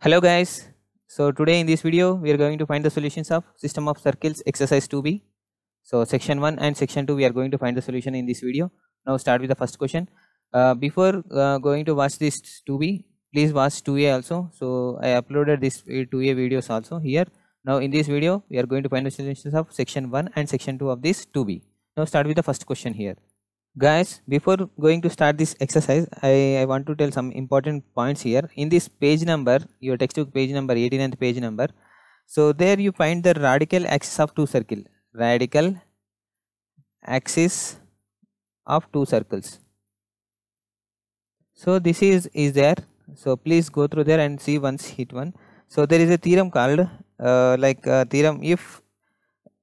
Hello guys. So today in this video we are going to find the solutions of system of circles exercise 2b. So section 1 and section 2 we are going to find the solution in this video. Now start with the first question. Before going to watch this 2b, please watch 2a also. So I uploaded this 2a videos also here. Now in this video we are going to find the solutions of section 1 and section 2 of this 2b. Now start with the first question here. Guys, before going to start this exercise, I want to tell some important points here. In this page number, your textbook page number 89th page number, so there you find the radical axis of two circles. Radical axis of two circles. So this is there. So please go through there and see once hit one. So there is a theorem called theorem if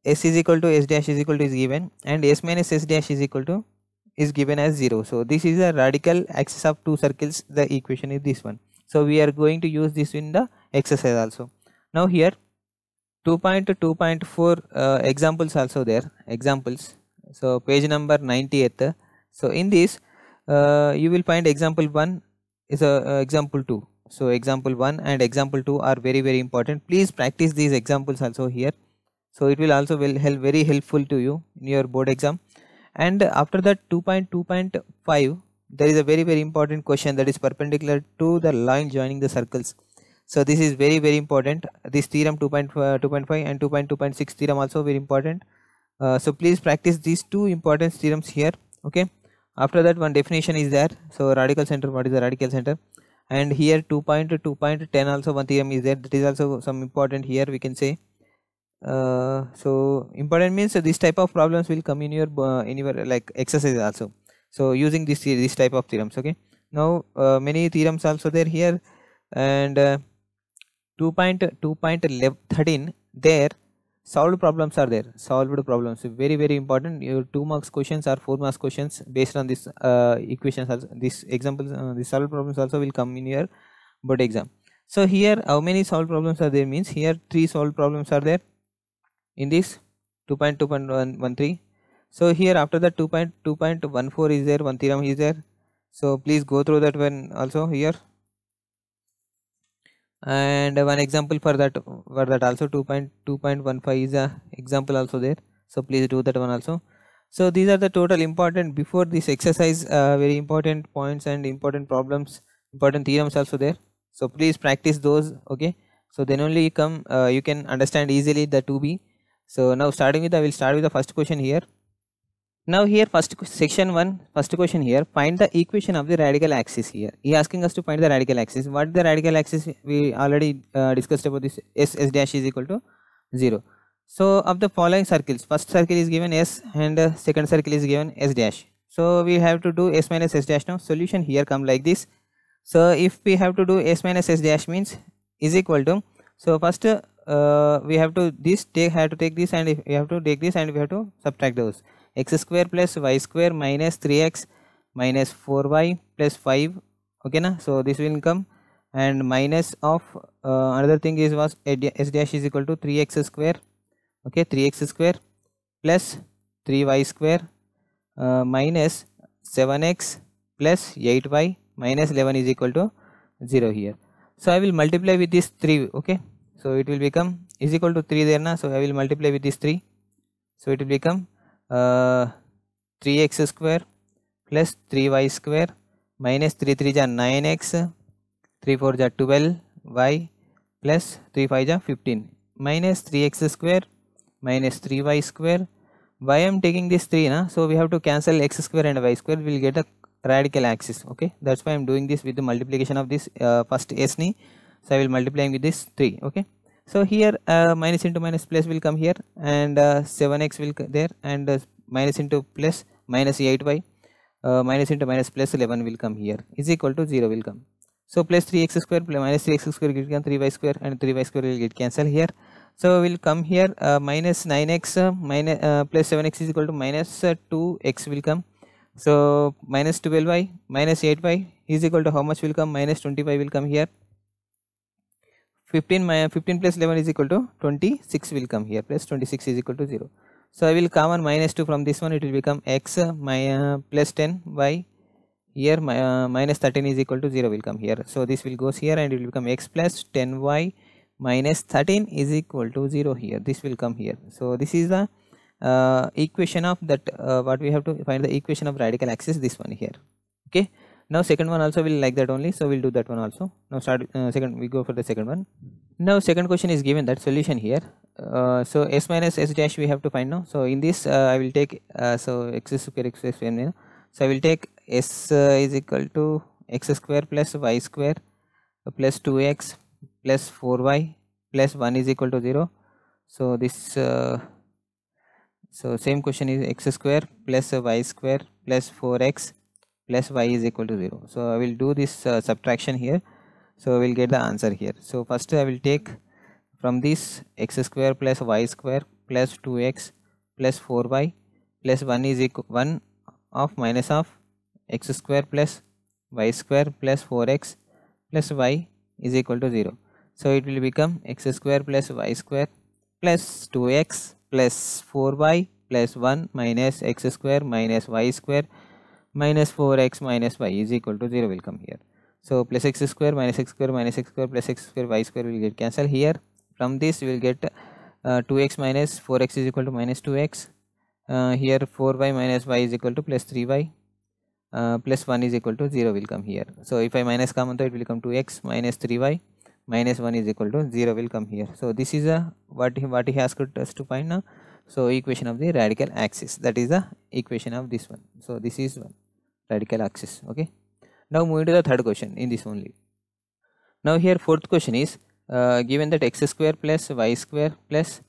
s is equal to s dash is equal to is given and s minus s dash is equal to is given as 0. So this is a radical axis of two circles. The equation is this one. So we are going to use this in the exercise also. Now here 2.2.4 examples also there. Examples. So page number 90th. So in this you will find example 1 is a example 2. So example 1 and example 2 are very important. Please practice these examples also here. So it will also help very helpful to you in your board exam. And after that 2.2.5 there is a very important question that is perpendicular to the line joining the circles. So this is very important. This theorem 2.5 and 2.2.6 theorem also very important. So please practice these two important theorems here. Okay. After that one definition is there. So radical center, what is the radical center? And here 2.2.10 also one theorem is there. That is also some important here we can say. So important means this type of problems will come in your like exercise also. So using this type of theorems. Okay. Now many theorems also there here, and 2.13 there solved problems are there. Solved problems very important. Your 2 marks questions or 4 marks questions based on this equations also. This examples the solved problems also will come in your board exam. So here how many solved problems are there means here 3 solved problems are there in this 2.2.13. So here after that 2.2.14 is there, one theorem is there. So please go through that one also here, and one example for that also 2.2.15 is a example also there. So please do that one also. So these are the total important before this exercise very important points and important problems, important theorems also there. So please practice those. Okay. So then only you can understand easily the 2b. So now starting with I will start with the first question here. Now here first section 1 first question here, find the equation of the radical axis. Here he asking us to find the radical axis. What is the radical axis? We already discussed about this. S dash is equal to 0. So of the following circles, first circle is given s and second circle is given s dash. So we have to do s minus s dash. Now solution here come like this. So if we have to do s minus s dash means is equal to, so first we have to take this and we have to take this and we have to subtract those. X square plus y square minus 3x minus 4y plus 5. Okay na? So this will come, and minus of another thing is was s dash is equal to 3x square. Okay, 3x square plus 3y square minus 7x plus 8y minus 11 is equal to 0 here. So I will multiply with this 3. Okay. So it will become is equal to 3 there na. So I will multiply with this 3. So it will become 3x square plus 3y square minus 3 3 ja 9x, 3 4 ja 12y plus 3 5 ja 15 minus 3x square minus 3y square. Why I am taking this 3 na? So we have to cancel x square and y square. We will get a radical axis. Okay, that's why I am doing this with the multiplication of this first s ni. So I will multiplying with this 3. Okay. So here minus into minus plus will come here, and 7x will there, and minus into plus minus 8y minus into minus plus 11 will come here is equal to 0 will come. So plus 3x square plus minus 3x square will become 3y square, and 3y square will get cancelled here. So will come here minus 9x minus plus 7x is equal to minus 2x will come. So minus 12y minus 8y is equal to how much will come? Minus 25 will come here. 15 plus 11 is equal to 26 will come here, plus 26 is equal to 0. So I will common minus 2 from this one, it will become x plus 10 y here minus 13 is equal to 0 will come here. So this will goes here and it will become x plus 10y minus 13 is equal to 0 here. This will come here. So this is the equation of that what we have to find the equation of radical axis, this one here. Okay, now second one also will like that only, so we'll do that one also. Now start second, we go for the second one. Now second question is given that solution here. So s minus s dash we have to find now. So in this I will take so x square x square, so I will take s is equal to x square plus y square plus 2x plus 4y plus 1 is equal to 0. So this so same question is x square plus y square plus 4x plus y is equal to 0. So I will do this subtraction here, so we will get the answer here. So first I will take from this x square plus y square plus 2x plus 4y plus 1 is equal 1 of minus of x square plus y square plus 4x plus y is equal to 0. So it will become x square plus y square plus 2x plus 4y plus 1 minus x square minus y square minus 4x minus y is equal to 0 will come here. So plus x square minus x square minus x square plus x square y square will get cancelled here. From this we will get 2x minus 4x is equal to minus 2x. Here 4y minus y is equal to plus 3y plus 1 is equal to 0 will come here. So if I minus common, it will become 2x minus 3y minus 1 is equal to 0 will come here. So this is what he asked us to find now. So equation of the radical axis, that is the equation of this one. So this is one radical axis. Okay, now moving to the third question in this only. Now here fourth question is given that x square plus y square plus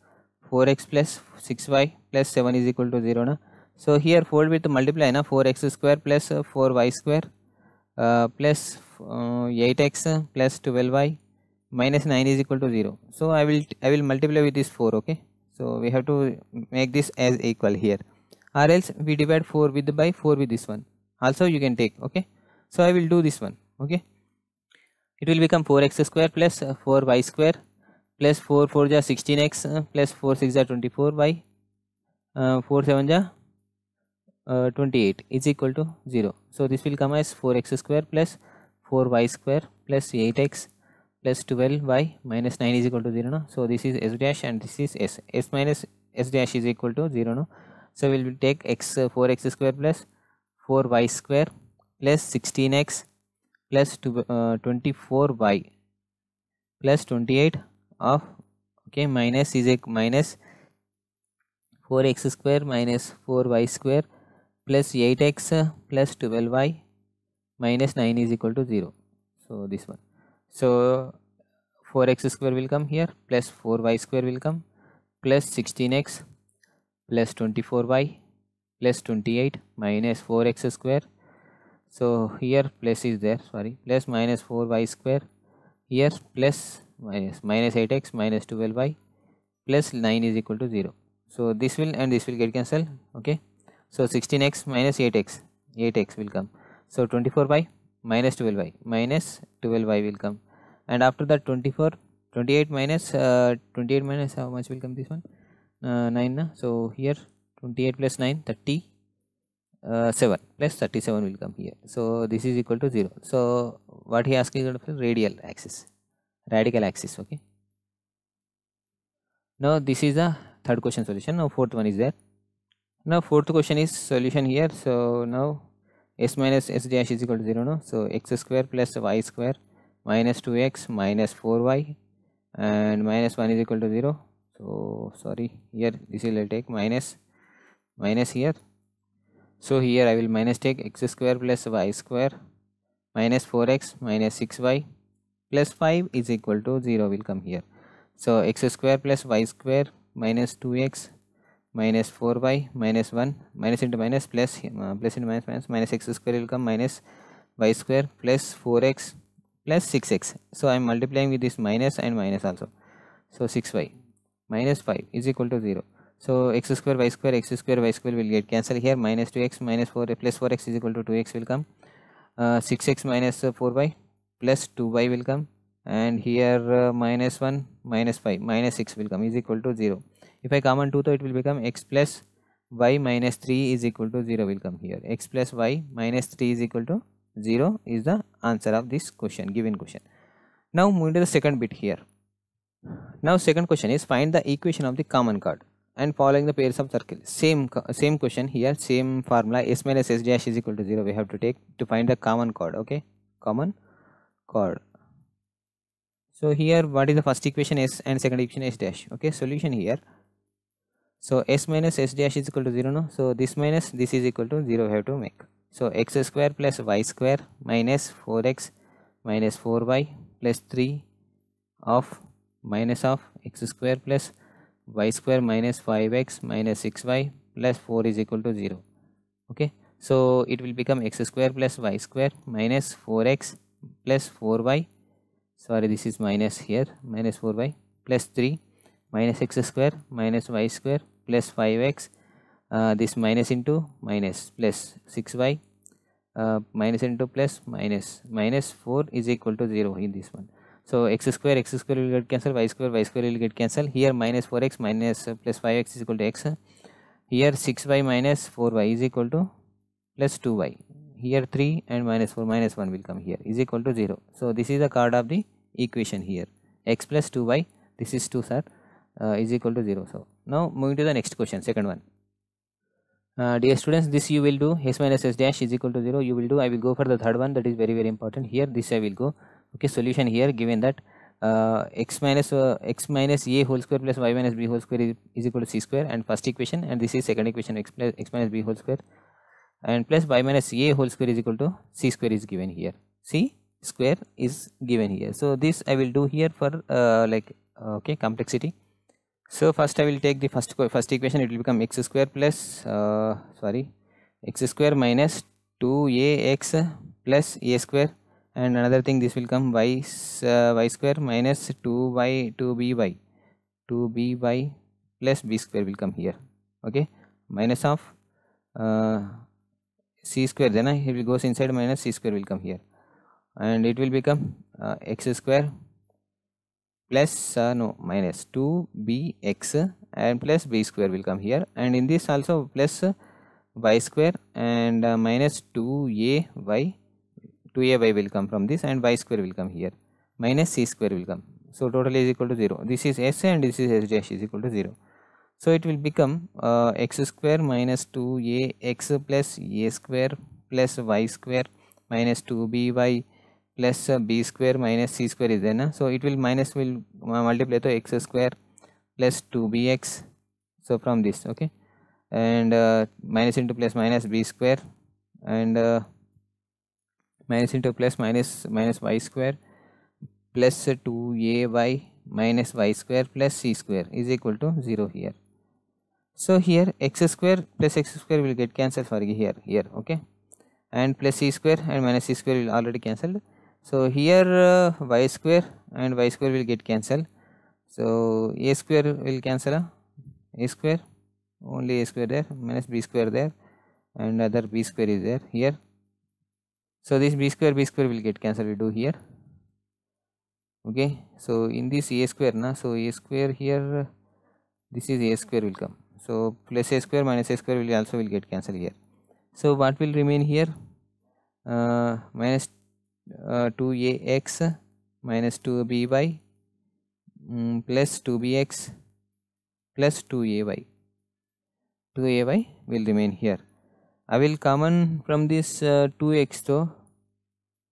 4x plus 6y plus 7 is equal to 0 na. So here fold with multiply na, 4x square plus 4y square plus 8x plus 12y minus 9 is equal to 0. So I will multiply with this 4. Okay, so we have to make this as equal here, or else we divide 4 with by 4 with this one also you can take. Okay, so I will do this one. Okay, it will become 4x square plus 4y square plus 4 4 ja 16x plus 4 6 ja 24y 4 7 ja 28 is equal to 0. So this will come as 4x square plus 4y square plus 8x plus 12y minus 9 is equal to 0 no? So this is s dash and this is s minus s dash is equal to 0 no? So we will take x 4x square plus 4y square plus 16x plus 24y plus 28 of okay minus is a minus 4x square minus 4y square plus 8x plus 12y minus 9 is equal to 0. So this one, so 4x square will come here plus 4y square will come plus 16x plus 24y plus 28 minus 4x square. So here plus is there, sorry, plus minus 4y square here plus minus 8x minus 12y plus 9 is equal to 0. So this will and this will get cancelled. Okay, so 16x minus 8x will come. So 24y minus 12y minus 12y will come, and after that 28 minus how much will come, this one 9 na? So here 28 plus 9 37 plus 37 will come here. So this is equal to 0. So what he asking is radical axis. Okay, now this is the third question solution. Now fourth one is there. Now fourth question is solution here. So now s minus s dash is equal to 0 no? So x square plus y square minus 2x minus 4y and minus 1 is equal to 0. So sorry, here this will take minus here. So here I will minus take x square plus y square minus 4x minus 6y plus 5 is equal to 0 will come here. So x square plus y square minus 2x minus 4y minus 1 minus into minus plus plus into minus x square will come minus y square plus 4x plus 6x. So I am multiplying with this minus and minus also. So 6y minus 5 is equal to 0. So x square y square will get cancelled here. Minus 2x minus 4 plus 4x is equal to 2x will come. 6x minus 4y plus 2y will come, and here minus 1 minus 5 minus 6 will come is equal to 0. If I common 2, so it will become x plus y minus 3 is equal to 0 will come here. X plus y minus 3 is equal to 0 is the answer of this question, given question. Now moving to the second bit here. Now second question is find the equation of the common chord and following the pairs of circles. Same question here, same formula. S minus S dash is equal to 0 we have to take to find the common chord. Okay, common chord. So here what is the first equation? S, and second equation S dash. Okay, solution here. So S minus S dash is equal to 0, no? So this minus this is equal to 0 we have to make. So x square plus y square minus 4x minus 4y plus 3 of minus of x square plus y square minus 5x minus 6y plus 4 is equal to 0. Okay, so it will become x square plus y square minus 4x plus 4y, sorry this is minus here, minus 4y plus 3 minus x square minus y square plus 5x, this minus into minus plus 6y, minus into plus minus, minus 4 is equal to 0 in this one. So x square will get cancelled, y square will get cancelled. Here minus 4x minus plus 5x is equal to x. Here 6y minus 4y is equal to plus 2y. Here 3 and minus 4 minus 1 will come here is equal to 0. So this is the chord of the equation here. X plus 2y, this is 2 sir, is equal to 0. So now moving to the next question, second one. Dear students, this you will do. S minus S dash is equal to 0 you will do. I will go for the third one, that is very important here. This I will go. Okay, solution here given that x minus a whole square plus y minus b whole square is equal to c square, and first equation, and this is second equation, x minus b whole square and plus y minus a whole square is equal to c square is given here. C square is given here. So this I will do here for okay, complexity. So first I will take the first equation. It will become x square plus x square minus 2ax plus a square, and another thing this will come y square minus 2by plus b square will come here. Okay, minus of c square, then it will goes inside, minus c square will come here, and it will become x square plus minus 2bx and plus b square will come here, and in this also plus y square and minus 2ay will come from this, and y square will come here, minus c square will come. So total is equal to 0. This is s and this is s dash is equal to 0. So it will become x square minus 2ax plus a square plus y square minus 2by plus b square minus c square is there. So it will minus will multiply to x square plus 2bx. So from this, okay, and minus into plus minus b square, and minus into plus minus y square plus 2ay minus y square plus c square is equal to 0 here. So here x square plus x square will get cancelled for here, okay, and plus c square and minus c square will already cancelled. So here y square and y square will get cancelled. So a square will cancel a square, only a square there, minus b square there, and other b square is there here. So this b square will get cancelled, we do here. Okay, so in this a square so a square here, this is a square will come. So plus a square minus a square will also get cancelled here. So what will remain here? Minus 2ax minus 2by plus 2bx plus 2ay. 2ay will remain here. I will common from this 2x, so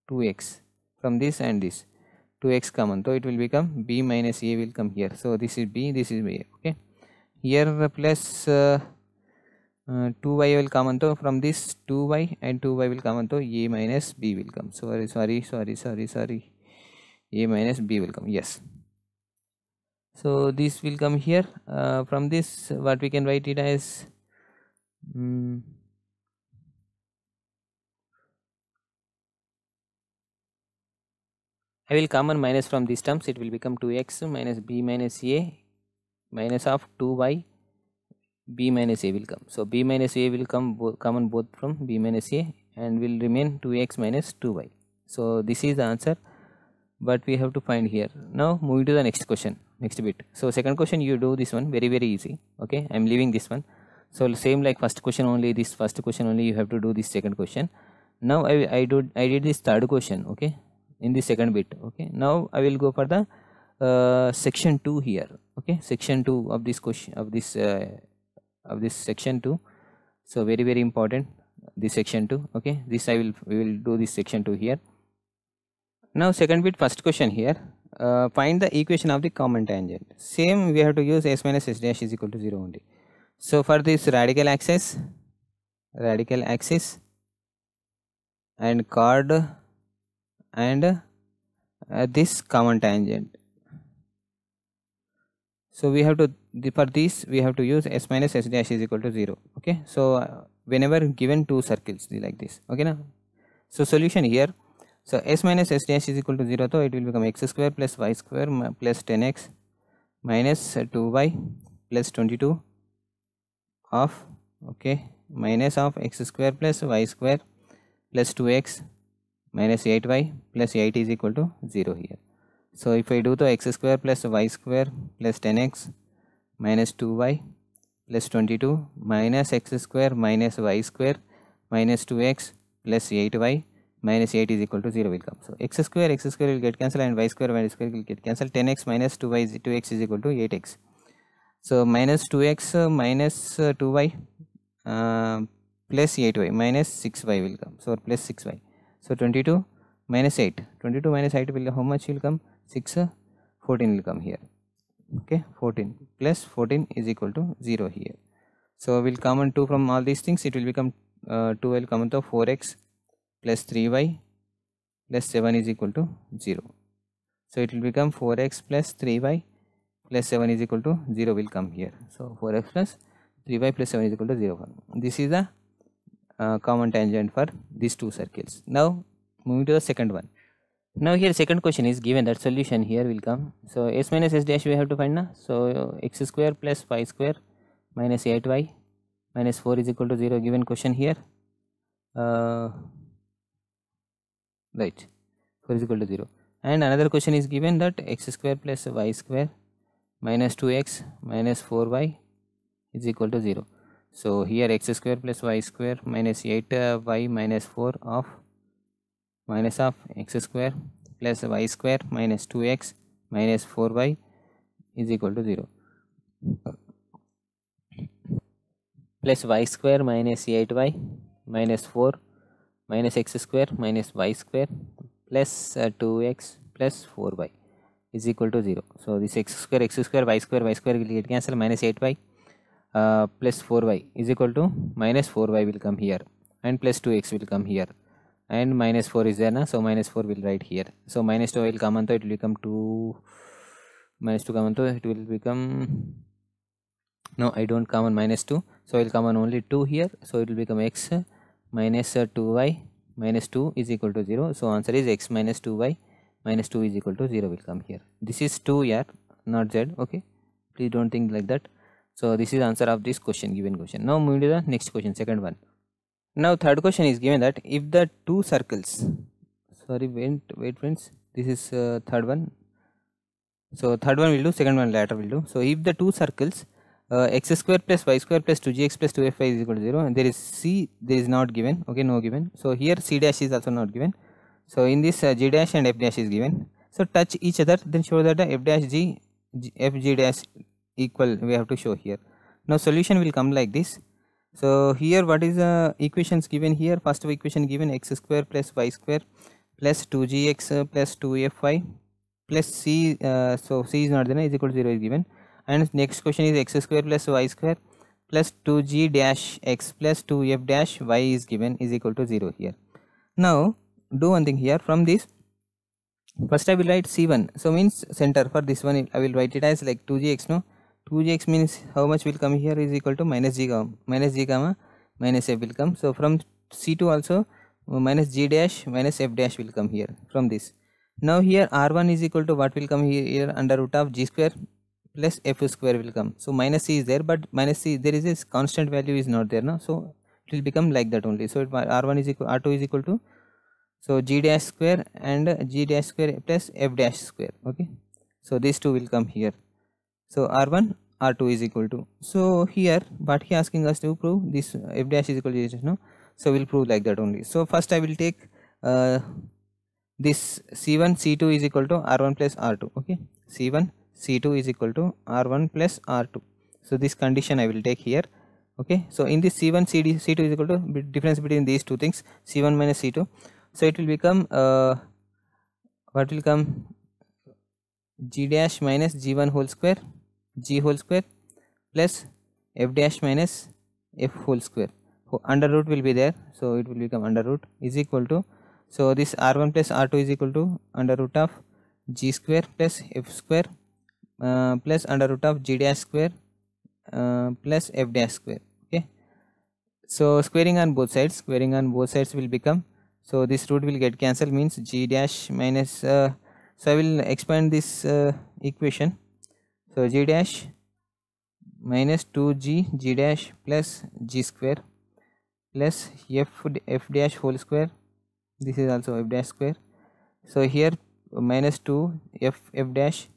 2x from this and this 2x common, so it will become b minus a will come here. So this is b, this is a. Okay, here plus 2y will come, so from this 2y and 2y will come, so a minus b will come. Sorry, a minus b will come. Yes, so this will come here. From this what we can write it as I will common minus from these terms, it will become 2x minus b minus a minus of 2y b minus a will come. So b minus a will come common both from b minus a, and will remain 2x minus 2y. So this is the answer, but we have to find here. Now moving to the next question, next bit. So second question you do this one very easy. Okay, I am leaving this one. So same like first question only, this first question only you have to do this second question. Now I did this third question, okay, in the second bit. Okay, now I will go for the section 2 here. Okay, section 2 of this question, of this section 2. So very important, this section 2. Okay, this we will do this section 2 here. Now second bit, first question here, find the equation of the common tangent. Same, we have to use s minus s dash is equal to 0 only. So for this radical axis and chord and this common tangent, so we have to, for this we have to use s minus s dash is equal to 0. Okay, so whenever given two circles like this, okay now. So solution here, so s minus s dash is equal to 0, so it will become x square plus y square plus 10x minus 2y plus 22 of, okay, minus of x square plus y square plus 2x minus 8y plus 8 is equal to 0 here. So if I do the x square plus y square plus 10x minus 2y plus 22 minus x square minus y square minus 2x plus 8y minus 8 is equal to 0 will come. So x square will get cancelled and y square will get cancelled. 10x minus 2x is equal to 8x. So minus 2x minus 2y plus 8y minus 6y will come. So plus 6y. So 22 minus 8. 22 minus 8 will, how much will come? 6, 14 will come here. Okay, 14 plus 14 is equal to 0 here. So we'll common 2 from all these things. It will become 2 will come to 4x plus 3y plus 7 is equal to 0. So it will become 4x plus 3y plus 7 is equal to 0 will come here. So 4x plus 3y plus 7 is equal to 0. This is the common tangent for these two circles. Now moving to the second one. Now here second question is given that solution here will come. So s minus s dash we have to find now. So x square plus y square minus 8y minus 4 is equal to 0 given question here. Right, 4 is equal to 0. And another question is given that x square plus y square minus 2x minus 4y is equal to 0. So here x square plus y square minus 8y minus 4 of minus of x square plus y square minus 2x minus 4y is equal to 0. Plus y square minus 8y minus 4 minus x square minus y square plus 2x plus 4y is equal to 0. So this x square y square will get cancelled, minus 8y plus 4y is equal to minus 4y will come here and plus 2x will come here and minus 4 is there now, so minus 4 will write here. So minus 2 will come on, so it will become 2, minus 2 come on, so it will become, no I don't come on minus 2, so I will come on only 2 here, so it will become x minus 2y minus 2 is equal to 0. So answer is x minus 2y minus 2 is equal to 0 will come here. This is 2 here, not z. Okay, please don't think like that. So this is answer of this question, given question. Now moving to the next question, second one. Now third question is given that if the two circles, sorry wait friends, this is third one. So third one will do, second one later will do. So if the two circles x square plus y square plus 2gx plus 2fy is equal to 0 and there is c, there is not given, okay, no given. So here c dash is also not given. So in this g dash and f dash is given. So touch each other, then show that the f dash g f g dash equal, we have to show here. Now solution will come like this. So here what is the equations given here? First equation given x square plus y square plus 2gx plus 2fy plus c, so c is not there, is equal to 0 is given. And next question is x square plus y square plus 2g dash x plus 2f dash y is given is equal to 0 here. Now do one thing here, from this first I will write c1, so means center. For this one I will write it as like 2gx, no, 2gx means how much will come here is equal to minus g comma minus f will come. So from c2 also minus g dash minus f dash will come here from this. Now here r1 is equal to what will come here, under root of g square plus f square will come. So minus c is there, but minus c, there is this constant value is not there, no, so it will become like that only. So r1 is equal, r2 is equal to, so g dash square and g dash square plus f dash square. Okay, so these two will come here. So r1 R2 is equal to. So here what he asking us to prove, this f dash is equal to this, no? So we'll prove like that only. So first I will take this C1 C2 is equal to R1 plus R2. Okay, C1 C2 is equal to R1 plus R2. So this condition I will take here. Okay, so in this C1 C2 is equal to difference between these two things, C1 minus C2. So it will become what will come, G dash minus G1 whole square, G whole square, plus F dash minus F whole square. Under root will be there, so it will become under root is equal to, so this R1 plus R2 is equal to under root of G square plus F square plus under root of G dash square plus F dash square. Okay, so squaring on both sides, will become, so this root will get cancelled, means G dash minus so I will expand this equation. So G dash minus 2G G dash plus G square plus F dash whole square, this is also F dash square. So here minus 2 F dash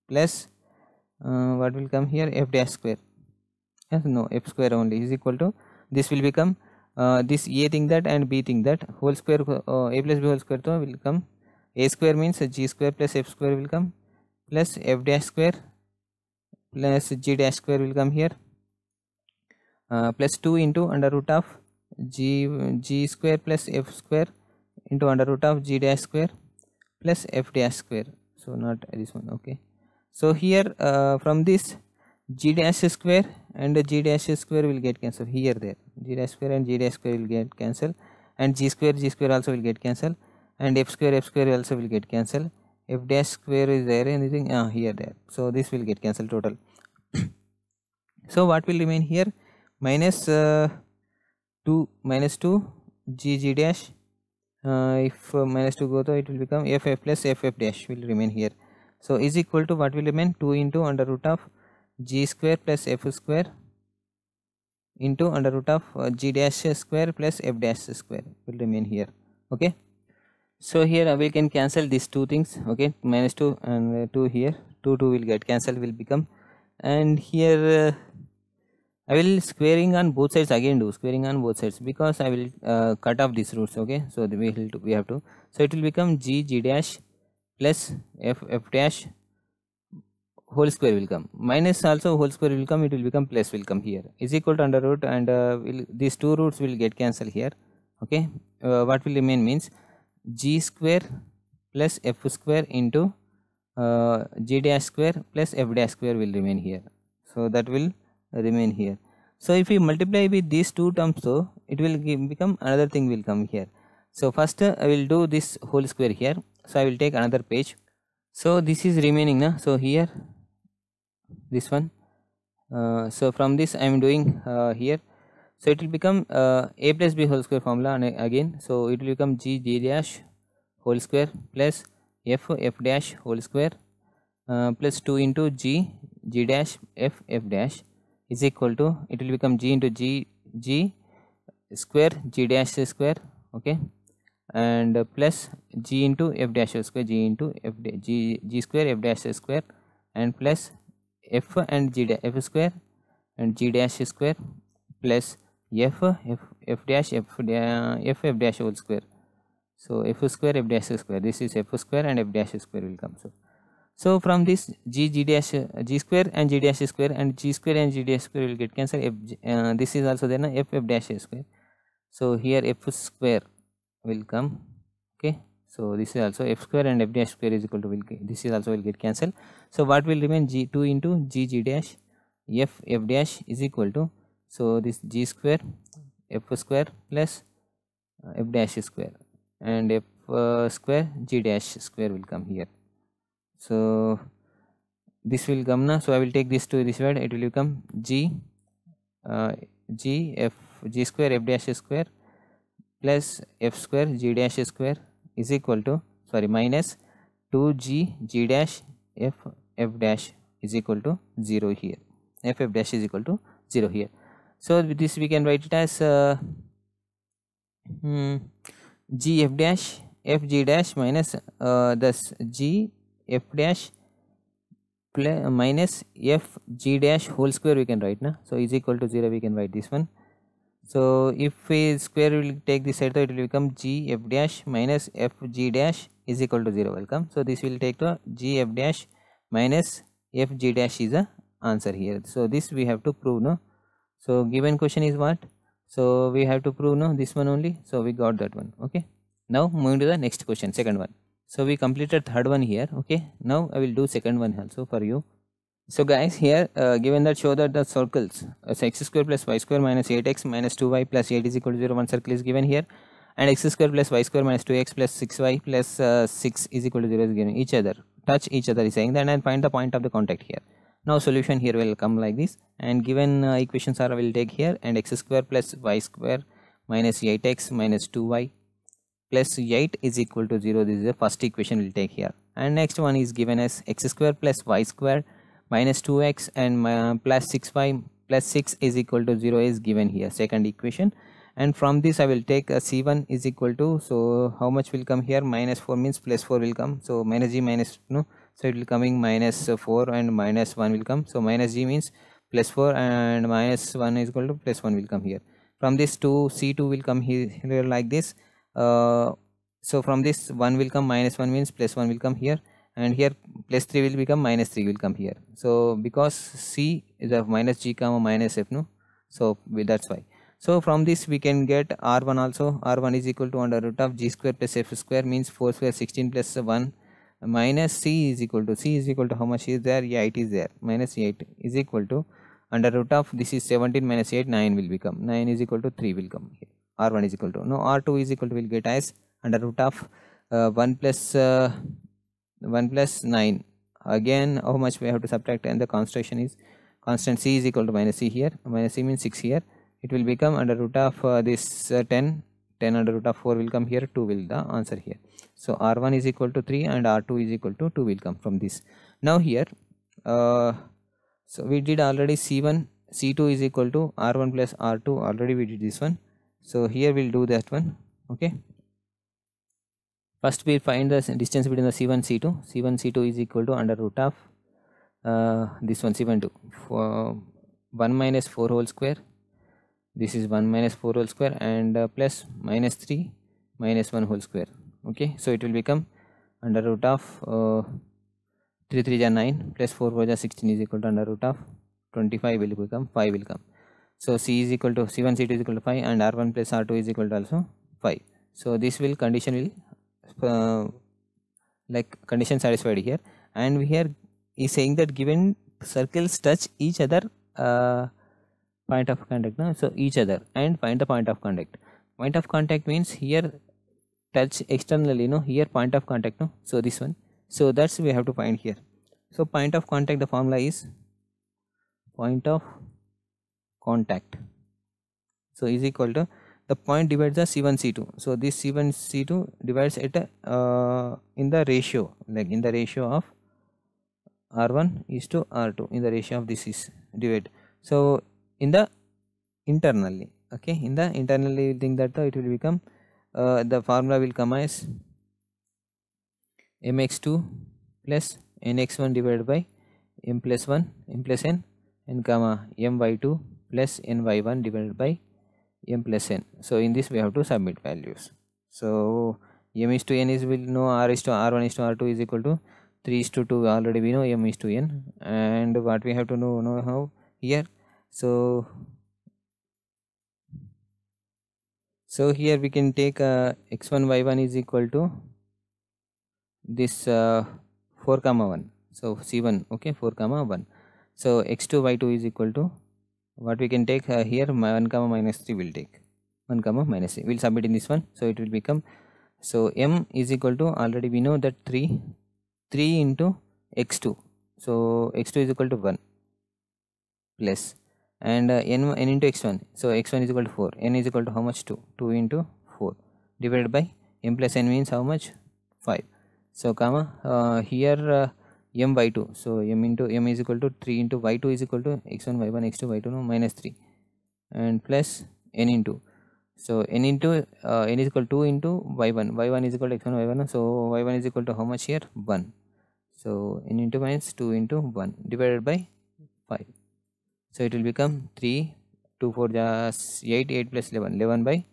plus what will come here, F dash square, yes, no, F square only is equal to, this will become this A thing that and B thing that, whole square A plus B whole square to will come, A square means G square plus F square will come, plus F dash square plus G dash square will come here, plus 2 into under root of G square plus F square into under root of G dash square plus F dash square. So not this one. Okay, so here from this G dash square and G dash square will get cancelled here, there G dash square and G dash square will get cancelled, and G square also will get cancelled, and F square also will get cancelled. F dash square is there, anything here, there, so this will get cancelled total. So what will remain here, minus 2 G dash, if minus 2 go to, it will become F plus F dash will remain here. So is equal to, what will remain, 2 into under root of G square plus F square into under root of G dash square plus F dash square will remain here. Okay, so here we can cancel these two things. Okay, minus 2 and 2 here, 2 will get cancelled, will become, and here I will squaring on both sides, again do squaring on both sides, because I will cut off these roots. Okay, so we have to, so it will become G dash plus F dash whole square will come, minus also whole square will come, it will become plus will come here, is equal to under root, and these two roots will get cancelled here. Okay, what will remain means G square plus F square into G dash square plus F dash square will remain here, so that will remain here. So if we multiply with these two terms, so it will become another thing will come here. So first I will do this whole square here, so I will take another page. So this is remaining now, so here this one, so from this I am doing here, so it will become A plus B whole square formula, and again, so it will become G dash whole square plus F dash whole square plus 2 into G dash F dash is equal to, it will become G into G square G dash square. Okay, and plus G into F dash square, G into G square F dash square, and plus F and G dash F square and G dash square plus F dash F dash whole square. So F square F dash square, this is F square and F dash square will come. So from this G dash G square and G dash square, and G square and G dash square will get cancelled. This is also there na, F dash square. So here F square will come. Okay, so this is also F square and F dash square is equal to this is also will get cancelled. So what will remain, G2 into G dash F dash is equal to, so this G square F square plus F dash square, and F square G dash square will come here. So this will come now, so I will take this to this side, it will become G square F dash square plus F square G dash square is equal to, sorry, minus 2G dash F dash is equal to 0 here, F dash is equal to 0 here. So with this we can write it as G F dash F G dash minus thus G F dash minus f g dash whole square we can write na, so is equal to 0 we can write this one. So if we square will take this side, so it will become g f dash minus f g dash is equal to 0. Welcome. So this will take to g f dash minus f g dash is the answer here. So this we have to prove, no. So given question is what? So we have to prove, no, this one only. So we got that one. Okay. Now moving to the next question, second one. So we completed third one here. Okay. Now I will do second one also for you. So guys, here given that show that the circles x square plus y square minus 8x minus 2y plus 8 is equal to 0, one circle is given here, and x square plus y square minus 2x plus 6y plus 6 is equal to 0 is given. Each other, touch each other is saying that, and find the point of the contact here. Now solution here will come like this, and given equations are will take here, and x square plus y square minus 8x minus 2y plus 8 is equal to 0. This is the first equation will take here, and next one is given as x square plus y square minus 2x and plus 6y plus 6 is equal to 0 is given here, second equation. And from this I will take a c1 is equal to, so how much will come here, minus 4 means plus 4 will come, so minus g minus, no, so it will coming minus 4 and minus 1 will come, so minus g means plus 4 and minus 1 is equal to plus 1 will come here. From this 2 c2 will come here like this. So from this 1 will come, minus 1 means plus 1 will come here, and here plus 3 will become minus 3 will come here. So because c is a minus g comma minus f, no, so that's why. So from this we can get r1 also. R1 is equal to under root of g square plus f square means 4 square 16 plus 1 minus c is equal to how much is there, 8 is there, minus 8 is equal to under root of this is 17 minus 8, 9 will become, 9 is equal to 3 will come here. R1 is equal to, no, R2 is equal to will get as under root of 1 plus 9. Again how much we have to subtract, and the constant is constant c is equal to minus c here, minus c means 6 here, it will become under root of this 10 under root of 4 will come here, 2 will the answer here. So r1 is equal to 3 and r2 is equal to 2 will come from this. Now here so we did already c1 c2 is equal to r1 plus r2, already we did this one, so here we'll do that one. Okay, first we find the distance between the c1 c2 is equal to under root of this one c1 2 for 1 minus 4 whole square, this is 1 minus 4 whole square, and plus minus 3 minus 1 whole square. Okay, so it will become under root of 3 3 is 9 plus 4 4 is 16 is equal to under root of 25 will become 5 will come. So c is equal to c1 c2 is equal to 5 and r1 plus r2 is equal to also 5. So this will condition will like condition satisfied here, and here is saying that given circles touch each other point of contact, no? So each other and find the point of contact. Point of contact means here touch externally, no, here point of contact, no, so this one, so that's we have to find here. So point of contact, the formula is point of contact, so is equal to the point divides the c1 c2, so this c1 c2 divides it in the ratio, like in the ratio of r1 is to r2, in the ratio of this is divide, so in the internally, okay, in the internally think that it will become the formula will come as mx2 plus nx1 divided by m plus 1 m plus n comma my2 plus ny1 divided by m plus n. So in this we have to submit values. So m is to n is will know, r is to r1 is to r2 is equal to 3 is to 2, already we know m is to n, and what we have to know how here. So here we can take x1 y1 is equal to this 4 comma 1, so c1, okay, 4 comma 1. So x2 y2 is equal to what we can take here 1 comma minus 3 will take 1 comma minus 3 will submit in this one, so it will become, so m is equal to already we know that 3 into x2, so x2 is equal to 1 plus and n into x1, so x1 is equal to 4, n is equal to how much, 2 into 4 divided by m plus n means how much, 5. So comma here m by 2, so m is equal to 3 into y2 is equal to x1 y1 x2 y2 no minus 3 and plus n into, so n into n is equal to 2 into y1 is equal to x1 y1, so y1 is equal to how much here, 1, So n into minus 2 into 1 divided by 5. So it will become 3, 2 4 just 8, 8 plus 11, 11 by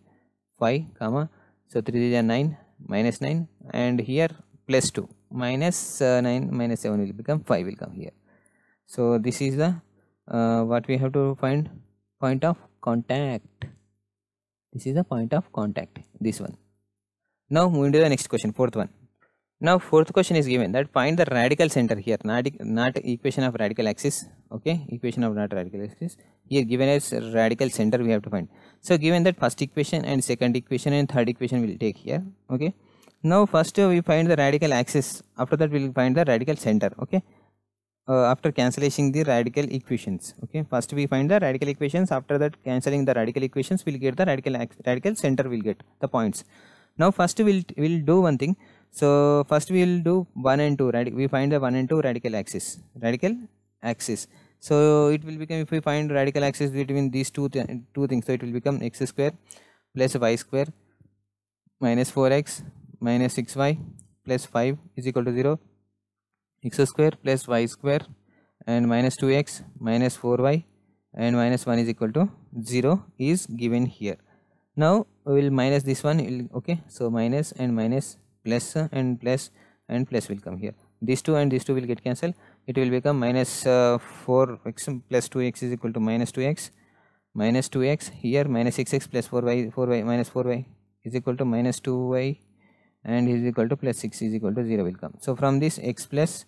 5 comma. So 3 is 9 minus 9, and here plus 2 minus 9 minus 7 will become 5 will come here. So this is the what we have to find, point of contact. This is the point of contact, this one. Now moving to the next question, fourth one. Now fourth question is given that find the radical center here, not equation of radical axis, okay, equation of not radical axis. Here given as radical center we have to find. So given that first equation and second equation and third equation we will take here, okay. Now first we find the radical axis, after that we will find the radical center, okay. After cancelling the radical equations, okay, first we find the radical equations, after that cancelling the radical equations we'll get the radical center, will get the points. Now first we'll do one thing. So first we will do 1 and 2, we find the 1 and 2 radical axis. So it will become, if we find radical axis between these two things, so it will become x square plus y square minus 4x minus 6y plus 5 is equal to 0. X square plus y square and minus 2x minus 4y and minus 1 is equal to 0 is given here. Now we will minus this one, okay. So minus and minus, plus and plus and plus will come here. These two and these two will get cancelled. It will become minus 4x plus 2x is equal to minus 2x minus 2x, here minus 6x plus 4y minus 4y is equal to minus 2y and is equal to plus 6 is equal to 0 will come. So from this x plus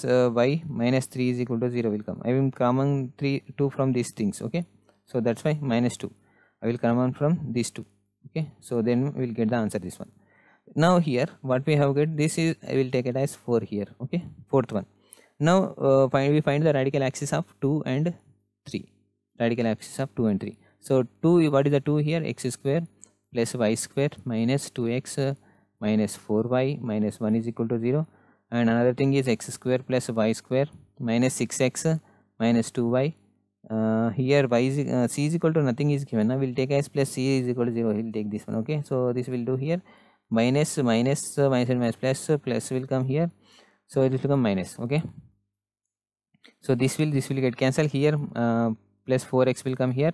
y minus 3 is equal to 0 will come. I will common 2 from these things, okay. So that's why minus 2 I will common from these two, okay. So then we will get the answer, this one. Now here what we have get, this is, I will take it as 4 here, okay, fourth one. Now we find the radical axis of 2 and 3, radical axis of 2 and 3. So 2, what is the 2 here, x square plus y square minus 2x minus 4y minus 1 is equal to 0, and another thing is x square plus y square minus 6x minus 2y. Here y is c is equal to nothing is given, now we'll take as plus c is equal to 0, we'll take this one, okay. So this will do here, minus and minus plus will come here, so it will become minus, okay. So this will get cancelled here, plus 4x will come here,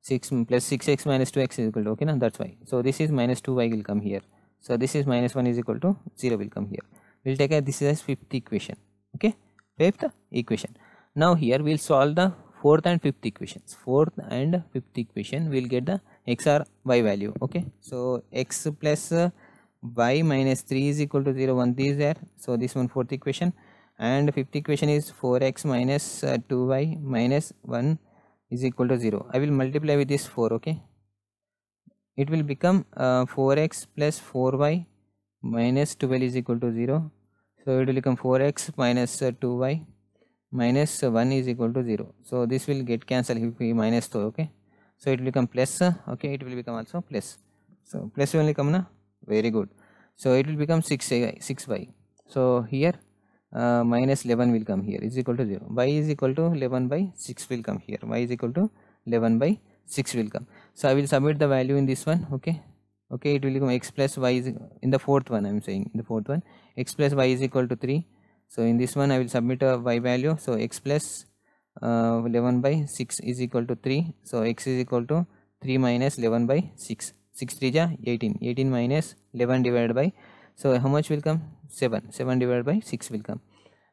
6 plus 6x minus 2x is equal to, okay, now that's why. So this is minus 2y will come here, so this is minus 1 is equal to 0 will come here. We'll take this is as fifth equation, okay, fifth equation. Now here we'll solve the fourth and fifth equations. Fourth and fifth equation we'll get the x or y value, okay. So x plus y minus 3 is equal to 0, 1 is there, so this one fourth equation, and fifth equation is 4x minus 2y minus 1 is equal to 0. I will multiply with this 4, okay. It will become 4x plus 4y minus 12 is equal to 0, so it will become 4x minus 2y minus 1 is equal to 0. So this will get cancelled if we minus 2, okay. So it will become plus, okay, it will become also plus, so plus only come na, very good. So it will become 6y. So here minus 11 will come here is equal to 0, y is equal to 11 by 6 will come here, y is equal to 11 by 6 will come. So I will submit the value in this one, okay. Okay, it will become x plus y is in the fourth one, I am saying in the fourth one, x plus y is equal to 3. So in this one I will submit a y value, so x plus 11 by 6 is equal to 3, so x is equal to 3 minus 11 by 6, 6 3 ja 18, 18 minus 11 divided by, so how much will come, 7 divided by 6 will come.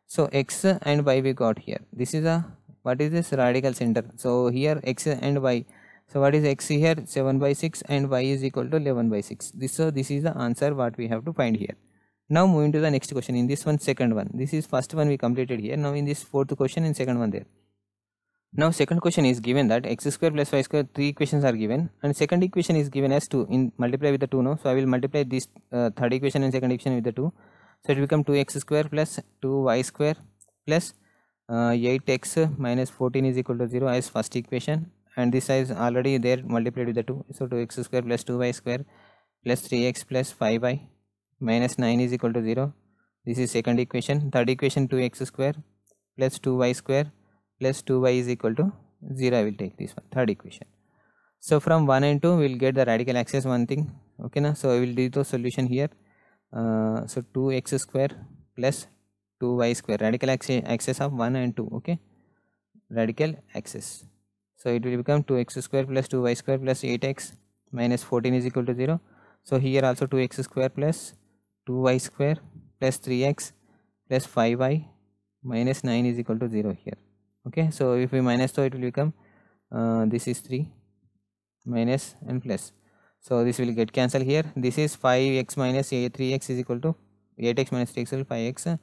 So x and y we got here, this is a, what is this, radical center. So here x and y, so what is x here, 7 by 6 and y is equal to 11 by 6. So this is the answer what we have to find here. Now moving to the next question, in this one second one, this is first one we completed here, now in this fourth question in second one there. Now second question is given that x square plus y square, 3 equations are given, and second equation is given as 2, in multiply with the 2, no. So I will multiply this third equation and second equation with the 2, so it will become 2x square plus 2y square plus 8x minus 14 is equal to 0 as first equation, and this is already there multiplied with the 2, so 2x square plus 2y square plus 3x plus 5y minus 9 is equal to 0. This is second equation. Third equation, 2x square plus 2y square plus 2y is equal to 0. I will take this one, third equation. So from 1 and 2 we will get the radical axis, one thing, okay na. So I will do the solution here. So 2x square plus 2y square, radical axis of 1 and 2. Okay, radical axis. So it will become 2x square plus 2y square plus 8x minus 14 is equal to 0. So here also 2x square plus 2y square plus 3x plus 5y minus 9 is equal to 0 here. Okay, so if we minus, so it will become this is 3 minus and plus. So this will get cancelled here. This is 5x minus 3x is equal to 8x minus 3x will 5x,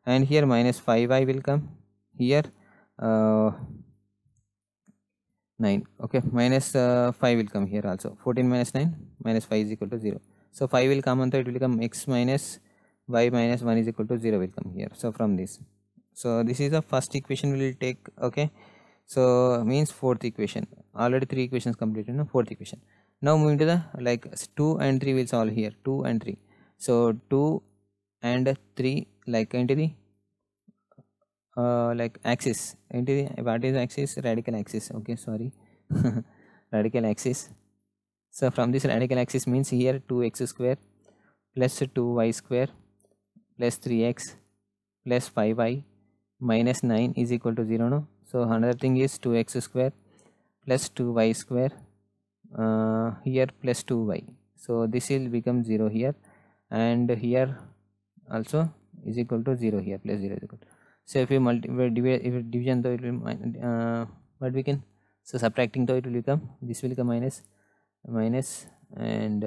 and here minus 5y will come here 9. Okay, minus 5 will come here also. 14 minus 9 minus 5 is equal to 0. So 5 will come on, so it will become x minus y minus 1 is equal to 0 will come here. So from this, so this is the first equation we will take. Okay, so means fourth equation. Already 3 equations completed. No, fourth equation. Now moving to the like 2 and 3 will solve here. 2 and 3. So 2 and 3 like into the like axis, into the what is axis? Radical axis. Okay, sorry. Radical axis. So from this radical axis means here 2x square plus 2y square plus 3x plus 5y minus 9 is equal to 0. No, so another thing is 2x square plus 2y square here plus 2y. So this will become 0 here, and here also is equal to 0 here, plus 0 is equal to. So if we divide, if division, though it will what we can, so subtracting, though it will become, this will become minus and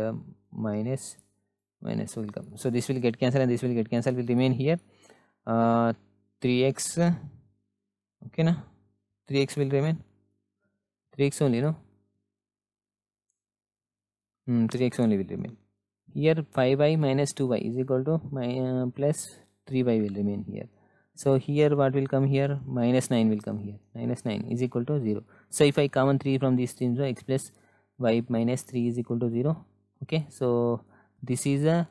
minus will come. So this will get cancelled and this will get cancelled, will remain here 3x. Okay, na 3x will remain, 3x only, no 3x only will remain here. 5y minus 2y is equal to plus 3y will remain here. So here what will come here, minus 9 will come here, minus 9 is equal to 0. So if I common 3 from these things, so x plus y minus 3 is equal to 0. Okay, so this is a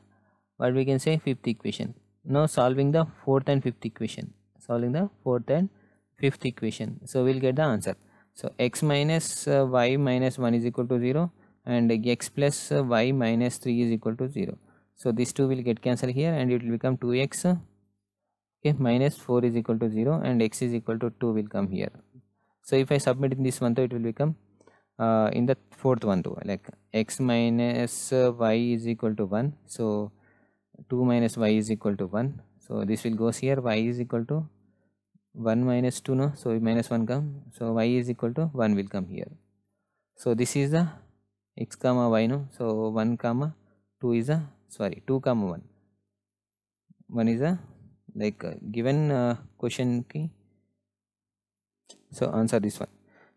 what we can say fifth equation. Now solving the fourth and fifth equation, solving the fourth and fifth equation, so we'll get the answer. So x minus y minus 1 is equal to 0, and x plus y minus 3 is equal to 0. So these two will get cancelled here, and it will become 2x okay minus 4 is equal to 0, and x is equal to 2 will come here. So if I submit in this one, though it will become in the fourth one too, like x minus y is equal to 1, so 2 minus y is equal to 1. So this will goes here, y is equal to 1 minus 2, no, so minus 1 come, so y is equal to 1 will come here. So this is the x comma y, no, so 1 comma 2 is a, sorry, 2 comma 1 is a like given question key. So answer this one.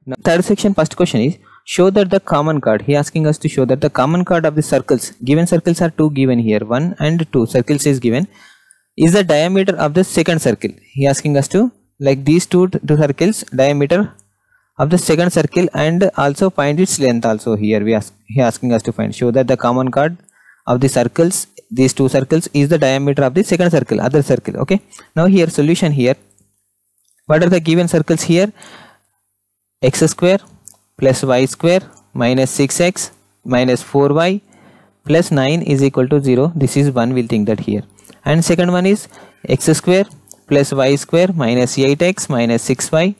Now third section, first question is show that the common chord. He asking us to show that the common chord of the circles, given circles are 2 given here, 1 and 2 circles is given, is the diameter of the second circle. He asking us to like these two circles diameter of the second circle, and also find its length also. Here he asking us to find, show that the common chord of the circles, these two circles, is the diameter of the second circle, other circle. Okay, now here solution here, what are the given circles here? X square plus y square minus 6x minus 4y plus 9 is equal to 0. This is one, we'll think that here. And second one is x square plus y square minus 8x minus 6y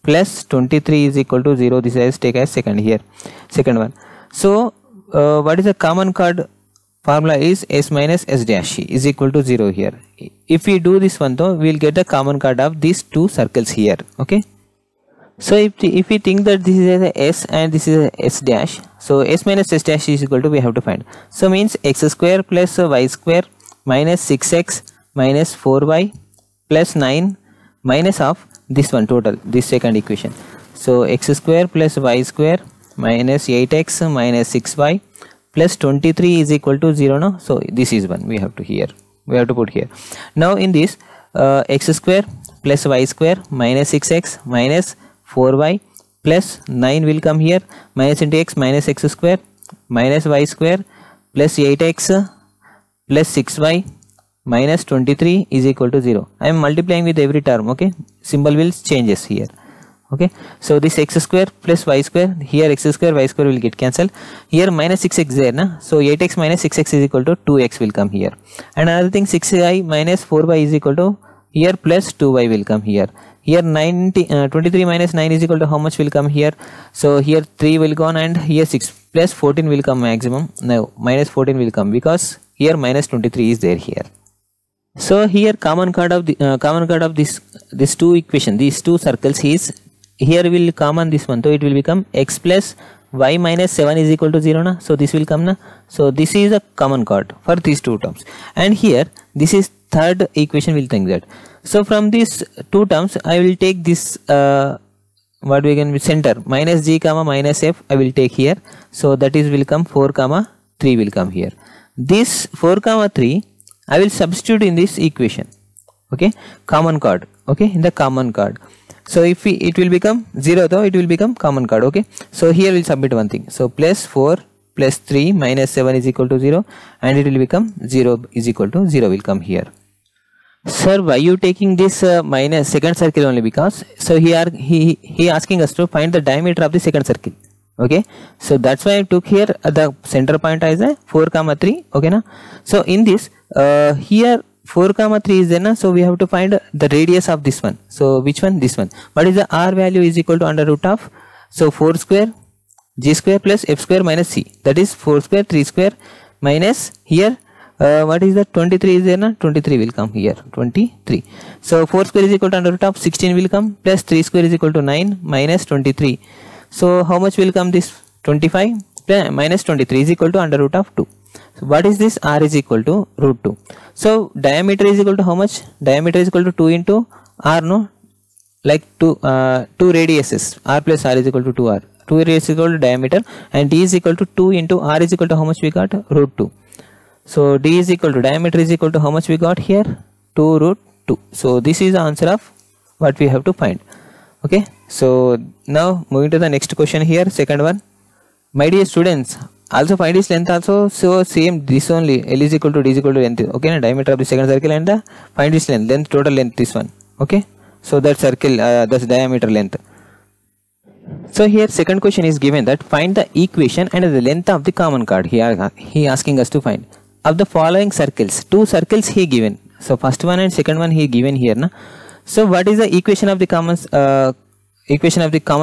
plus 23 is equal to 0. This is take as second here, second one. So what is the common chord formula is s minus s dash is equal to 0 here. If we do this one, though, we will get the common chord of these two circles here. Okay, so if we think that this is a s and this is a s dash, so s minus s dash is equal to, we have to find, so means x square plus y square minus 6x minus 4y plus 9 minus of this one total, this second equation. So x square plus y square minus 8x minus 6y plus 23 is equal to 0, no, so this is one, we have to here, we have to put here. Now in this x square plus y square minus 6x minus 4y plus 9 will come here, minus into x minus x square minus y square plus 8x plus 6y minus 23 is equal to 0. I am multiplying with every term. Okay, symbol will changes here. Okay, so this x square plus y square, here x square y square will get cancelled. Here minus 6x there, na? So 8x minus 6x is equal to 2x will come here. And another thing, 6y minus 4y is equal to here plus 2y will come here. Here 23 minus 9 is equal to how much will come here? So here 3 will go on, and here 6 plus 14 will come maximum. No, minus 14 will come because here minus 23 is there here. So here common chord of this two equation, these two circles is, here will common this one, so it will become x plus y minus 7 is equal to 0 na. So this will come na. So this is a common chord for these two terms, and here this is third equation will think that. So from these two terms I will take this what we can center minus g comma minus f I will take here. So that is will come 4 comma 3 will come here. This 4 comma 3 I will substitute in this equation. Okay, common chord. Okay, in the common chord. So if it will become 0 though, it will become common chord. Okay, so here we'll submit one thing. So plus 4 plus 3 minus 7 is equal to 0, and it will become 0 is equal to 0 will come here. Sir, why you taking this minus second circle only? Because so here he asking us to find the diameter of the second circle. Okay, so that's why I took here the center point as a 4 comma 3. Okay na. So in this here 4 comma 3 is there na, so we have to find the radius of this one. So which one? This one. What is the r value is equal to under root of, so 4 square g square plus f square minus c, that is 4 square 3 square minus here what is that, 23 is there na, 23 will come here, 23. So 4 square is equal to under root of 16 will come, plus 3 square is equal to 9 minus 23. So how much will come this? 25 minus 23 is equal to under root of 2. So what is this? R is equal to root 2. So diameter is equal to how much? Diameter is equal to 2 into r, no? Like 2 radiuses. R plus r is equal to 2r. 2 radius is equal to diameter, and d is equal to 2 into r is equal to how much we got? Root 2. So d is equal to diameter is equal to how much we got here? 2 root 2. So this is the answer of what we have to find. Okay. So now moving to the next question here, second one. My dear students, also find its length also. So same this only, L is equal to D is equal to length. Okay, na, diameter of the second circle, and the find its length, total length this one. Okay, so that circle that's diameter length. So here second question is given that find the equation and the length of the common chord. Here he asking us to find of the following circles. Two circles he given. So first one and second one he given here na. So what is the equation of the common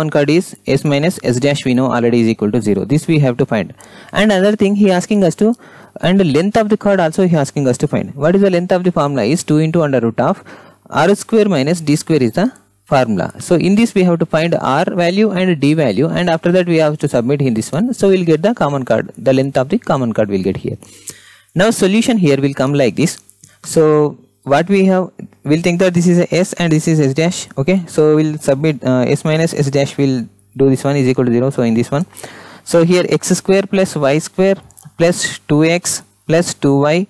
chord is s minus s dash, we know already is equal to 0. This we have to find. And another thing he asking us to, and the length of the chord also he asking us to find. What is the length of the formula is 2 into under root of r square minus d square is the formula. So in this we have to find r value and d value, and after that we have to submit in this one. So we'll get the common chord, the length of the common chord we'll get here. Now solution here will come like this. So what we have, we'll think that this is a s and this is s dash. Okay, so we'll submit s minus s dash, will do this one is equal to 0. So in this one, so here x square plus y square plus 2x plus 2y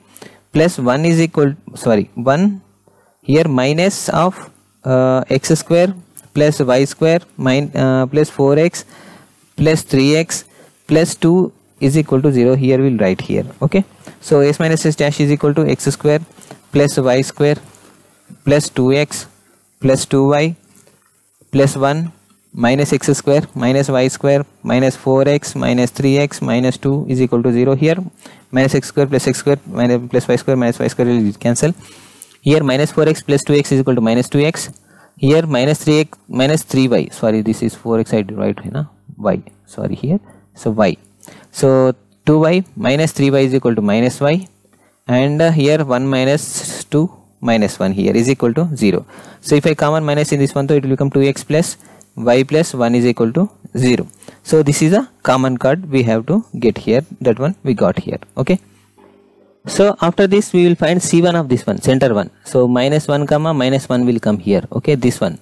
plus 1 is equal, sorry 1 here minus of x square plus y square plus 4x plus 3x plus 2 is equal to 0. Here we'll write here. Okay, so s minus s dash is equal to x square plus y square plus 2x plus 2y plus 1 minus x square minus y square minus 4x minus 3x minus 2 is equal to 0. Here minus x square minus plus y square minus y square will cancel. Here minus 4x plus 2x is equal to minus 2x. Here minus 3x minus 3y, sorry this is 4x I write here, y, sorry here, so y. So 2y minus 3y is equal to minus y, and here 1 minus 2 minus 1 here is equal to 0. So if I common minus in this one, so it will become 2x plus y plus 1 is equal to 0. So this is a common chord we have to get here, that one we got here. Okay, so after this we will find C1 of this one, center one. So minus 1 comma minus 1 will come here. Okay, this one.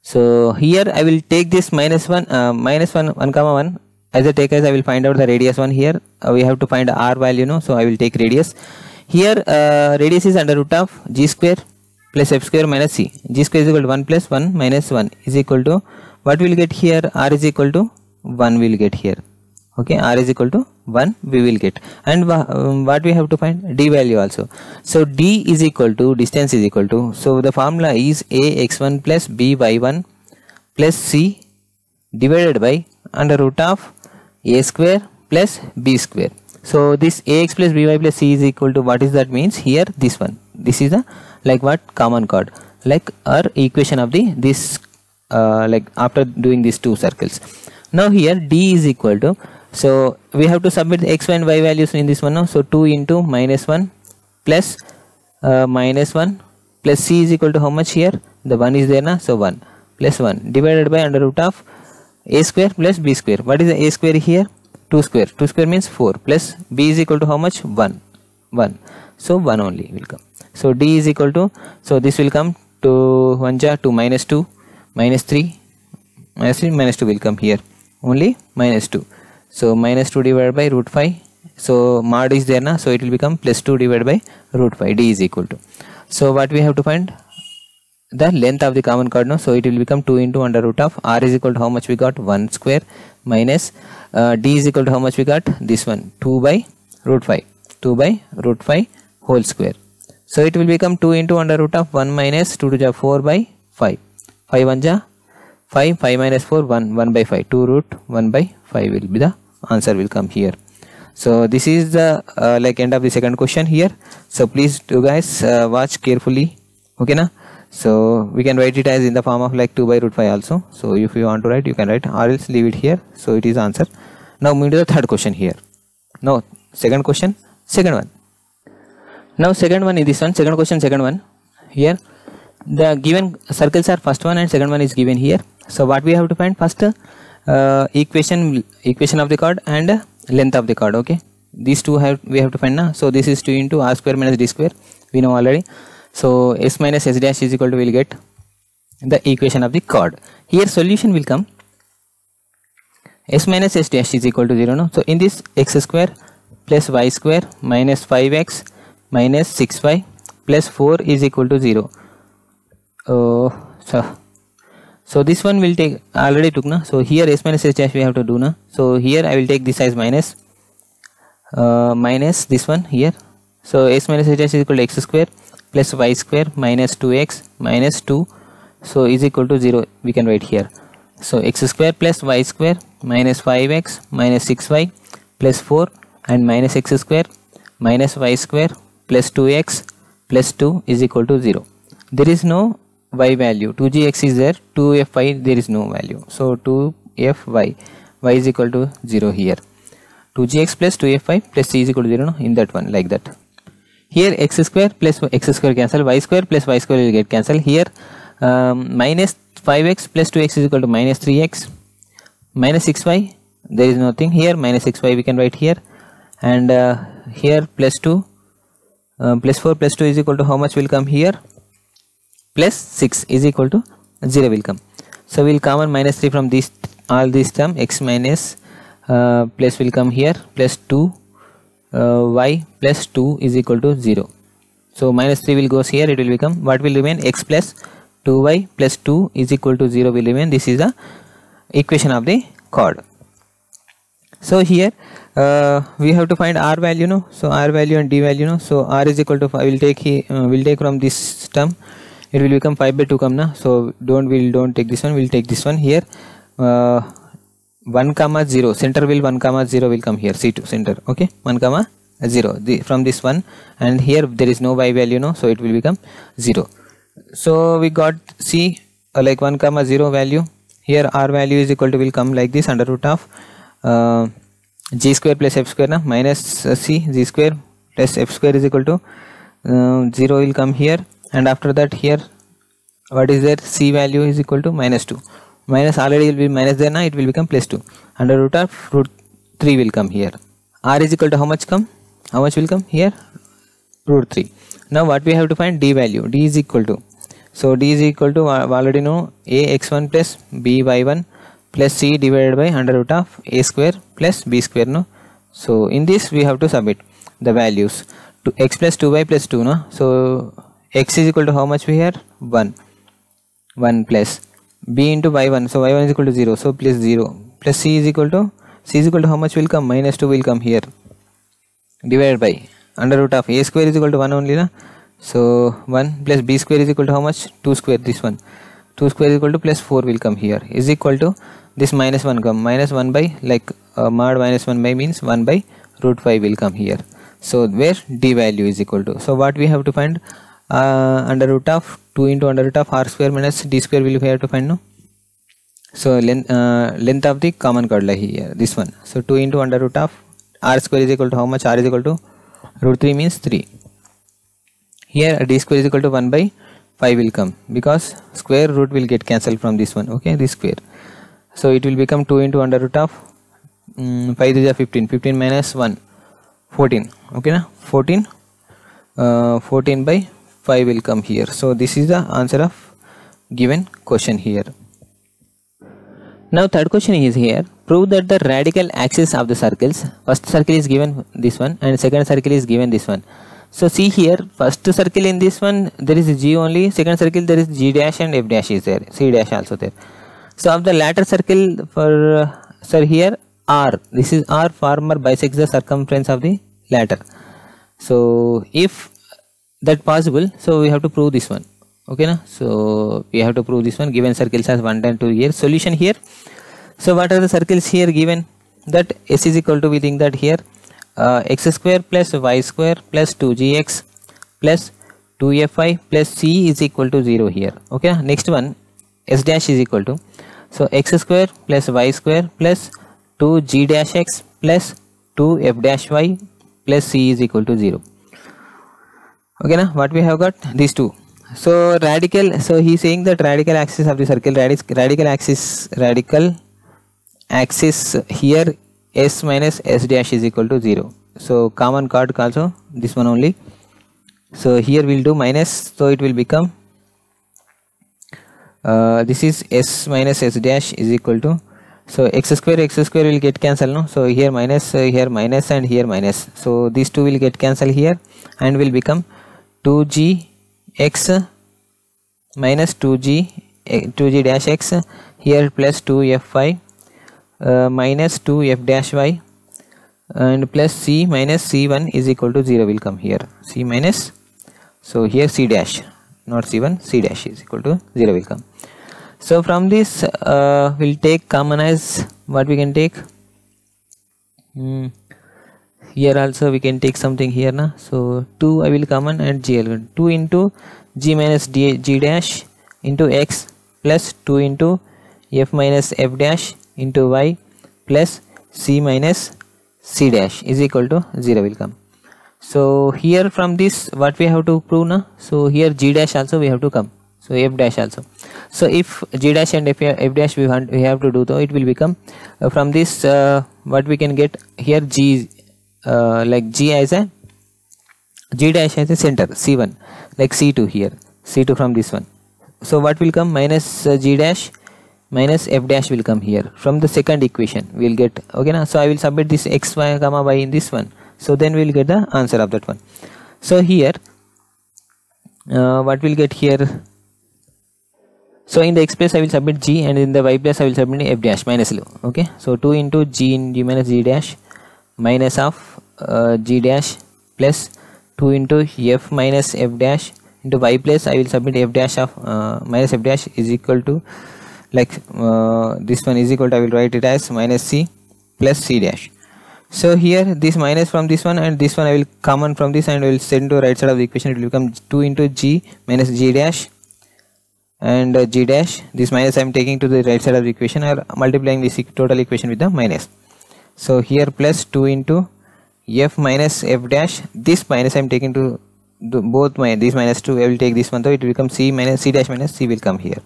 So here I will take this minus 1 comma 1 as a take, as I will find out the radius one here. We have to find r value, no? So I will take radius. Here radius is under root of g square plus f square minus c. G square is equal to 1 plus 1 minus 1 is equal to, what we will get here? R is equal to 1 we will get here. Okay, r is equal to 1 we will get. And what we have to find? D value also. So d is equal to, distance is equal to, so the formula is a x1 plus b y1 plus c divided by under root of a square plus b square. So this ax plus by plus c is equal to, what is that means here, this one. This is a like what, common chord, like our equation of the this like after doing these two circles. Now here d is equal to, so we have to submit the x, y and y values in this one now. So 2 into minus 1 plus minus 1 plus c is equal to how much here, the 1 is there na, so 1 plus 1 divided by under root of a square plus b square. What is the a square here, 2 square, 2 square means 4, plus b is equal to how much, 1, so 1 only will come. So d is equal to, so this will come to 1 ja 2, minus 2, minus 3, minus 2 will come here, only minus 2. So minus 2 divided by root 5, so mod is there na, so it will become plus 2 divided by root 5, d is equal to. So what we have to find, the length of the common chord now, so it will become 2 into under root of r is equal to how much we got, 1 square, minus d is equal to how much we got, this one, 2 by root 5, 2 by root 5 whole square. So it will become 2 into under root of 1 minus 2 to the 4 by 5, 5 1 ja 5, 5 minus 4, 1 by 5, 2 root 1 by 5 will be the answer will come here. So this is the like end of the second question here. So please do guys watch carefully, okay na. So we can write it as in the form of like 2 by root 5 also. So if you want to write, you can write, or else leave it here. So it is answer. Now move to the third question here. Now second question, second one. Now second one is this one, second question, second one. Here the given circles are first one and second one is given here. So what we have to find, first equation of the chord and length of the chord. Okay, these two we have to find now. So this is 2 into r square minus d square, we know already. So s minus s dash is equal to, we will get the equation of the chord. Here solution will come, s minus s dash is equal to 0 no. So in this, x square plus y square minus 5x minus 6y plus 4 is equal to 0. So this one will take, already took na. So here s minus s dash we have to do na. So here I will take this as minus minus this one here. So s minus s dash is equal to x square plus y square minus 2x minus 2, so is equal to 0, we can write here. So x square plus y square minus 5x minus 6y plus 4 and minus x square minus y square plus 2x plus 2 is equal to 0. There is no y value, 2gx is there, 2fy there is no value. So 2fy, y is equal to 0 here. 2gx plus 2fy plus c is equal to 0 no? In that one, like that. Here x square plus x square cancel, y square plus y square will get cancel. Here minus 5x plus 2x is equal to minus 3x, minus 6y, there is nothing here, minus 6y we can write here, and here plus 2 plus 4 plus 2 is equal to how much will come here, plus 6 is equal to 0 will come. So we will common minus 3 from this, all this term, x minus plus will come here, plus 2 y plus 2 is equal to 0. So minus 3 will goes here, it will become, what will remain, x plus 2y plus 2 is equal to 0 will remain. This is the equation of the chord. So here we have to find r value no. So r value and d value no. So r is equal to 5, will take here, will take from this term, it will become 5 by 2 come na. So don't take this one, we'll take this one here. 1 comma 0, center will 1 comma 0 will come here, C2 center, okay, 1 comma 0 from this one, and here there is no y value no, so it will become 0. So we got C like 1 comma 0 value. Here r value is equal to, will come like this, under root of g square plus f square na, minus c g square plus f square is equal to 0 will come here, and after that here what is there, c value is equal to minus 2. Minus already will be minus there now, it will become plus 2, under root of root 3 will come here. R is equal to how much come, how much will come here, root 3. Now what we have to find, d value, d is equal to, so d is equal to, already know, a x1 plus b y1 plus c divided by under root of a square plus b square no. So in this we have to submit the values to x plus 2y plus 2 no. So x is equal to how much we have, 1 plus b into y1, so y1 is equal to 0, so plus 0 plus c is equal to how much will come, minus 2 will come here, divided by under root of a square is equal to 1 only na. So 1 plus b square is equal to how much, 2 square, this one, 2 square is equal to plus 4 will come here, is equal to this minus 1 come, minus 1 by like mod minus 1 by means 1 by root 5 will come here. So where d value is equal to, so what we have to find, under root of 2 into under root of r square minus d square will we have to find, no? So length of the common chord like here, this one. So 2 into under root of r square is equal to how much? R is equal to root 3 means 3. Here d square is equal to 1 by 5 will come, because square root will get cancelled from this one, okay, this square. So it will become 2 into under root of 5 is 15, 15 minus 1, 14, okay na, 14, 14 by 5 will come here. So this is the answer of given question here. Now third question is here, prove that the radical axis of the circles, first circle is given this one and second circle is given this one. So see here, first circle in this one there is G only, second circle there is G dash and F dash is there, C dash also there. So of the latter circle for sir here R, this is R, former bisects the circumference of the latter. So if that possible, so we have to prove this one, okay na. So we have to prove this one, given circles as 1 and 2 here. Solution here, so what are the circles here given, that S is equal to, we think that here x square plus y square plus 2gx plus 2fy plus c is equal to 0 here, okay. Next one s dash is equal to, so x square plus y square plus 2g dash x plus 2f dash y plus c is equal to 0, okay na. What we have got, these two. So radical, so he is saying that radical axis of the circle, radical axis here s minus s dash is equal to 0. So common chord also this one only. So here we'll do minus, so it will become this is s minus s dash is equal to, so x square will get cancelled, no. So here minus and here minus, so these two will get cancelled here and will become 2g x minus 2g dash x here plus 2fy minus 2f dash y and plus c minus c1 is equal to 0 will come here, c minus, so here c dash, not c1, c dash is equal to 0 will come. So from this we'll take common as what we can take, here also we can take something here na. So 2 I will common and g will 2 into g minus g dash into x plus 2 into f minus f dash into y plus c minus c dash is equal to 0 will come. So here from this what we have to prove na, so here g dash also we have to come, so f dash also. So if g dash and f dash we have to do, so it will become from this what we can get here, g like g as a g dash as a center, c1 like c2 here, c2 from this one. So what will come, minus g dash minus f dash will come here from the second equation we will get, okay na. So I will submit this x y comma y in this one, so then we will get the answer of that one. So here what will get here, so in the x place I will submit g and in the y place I will submit f dash minus low, okay. So 2 into g in g minus g dash minus of g dash plus 2 into f minus f dash into y place I will submit f dash of minus f dash is equal to like this one is equal to, I will write it as minus c plus c dash. So here this minus from this one and this one I will common from this and I will send to right side of the equation, it will become 2 into g minus g dash and g dash, this minus I am taking to the right side of the equation or multiplying this total equation with the minus. So here plus 2 into f minus f dash, this minus I am taking to both this minus 2 I will take this one, so it will become c minus c dash minus c will come here.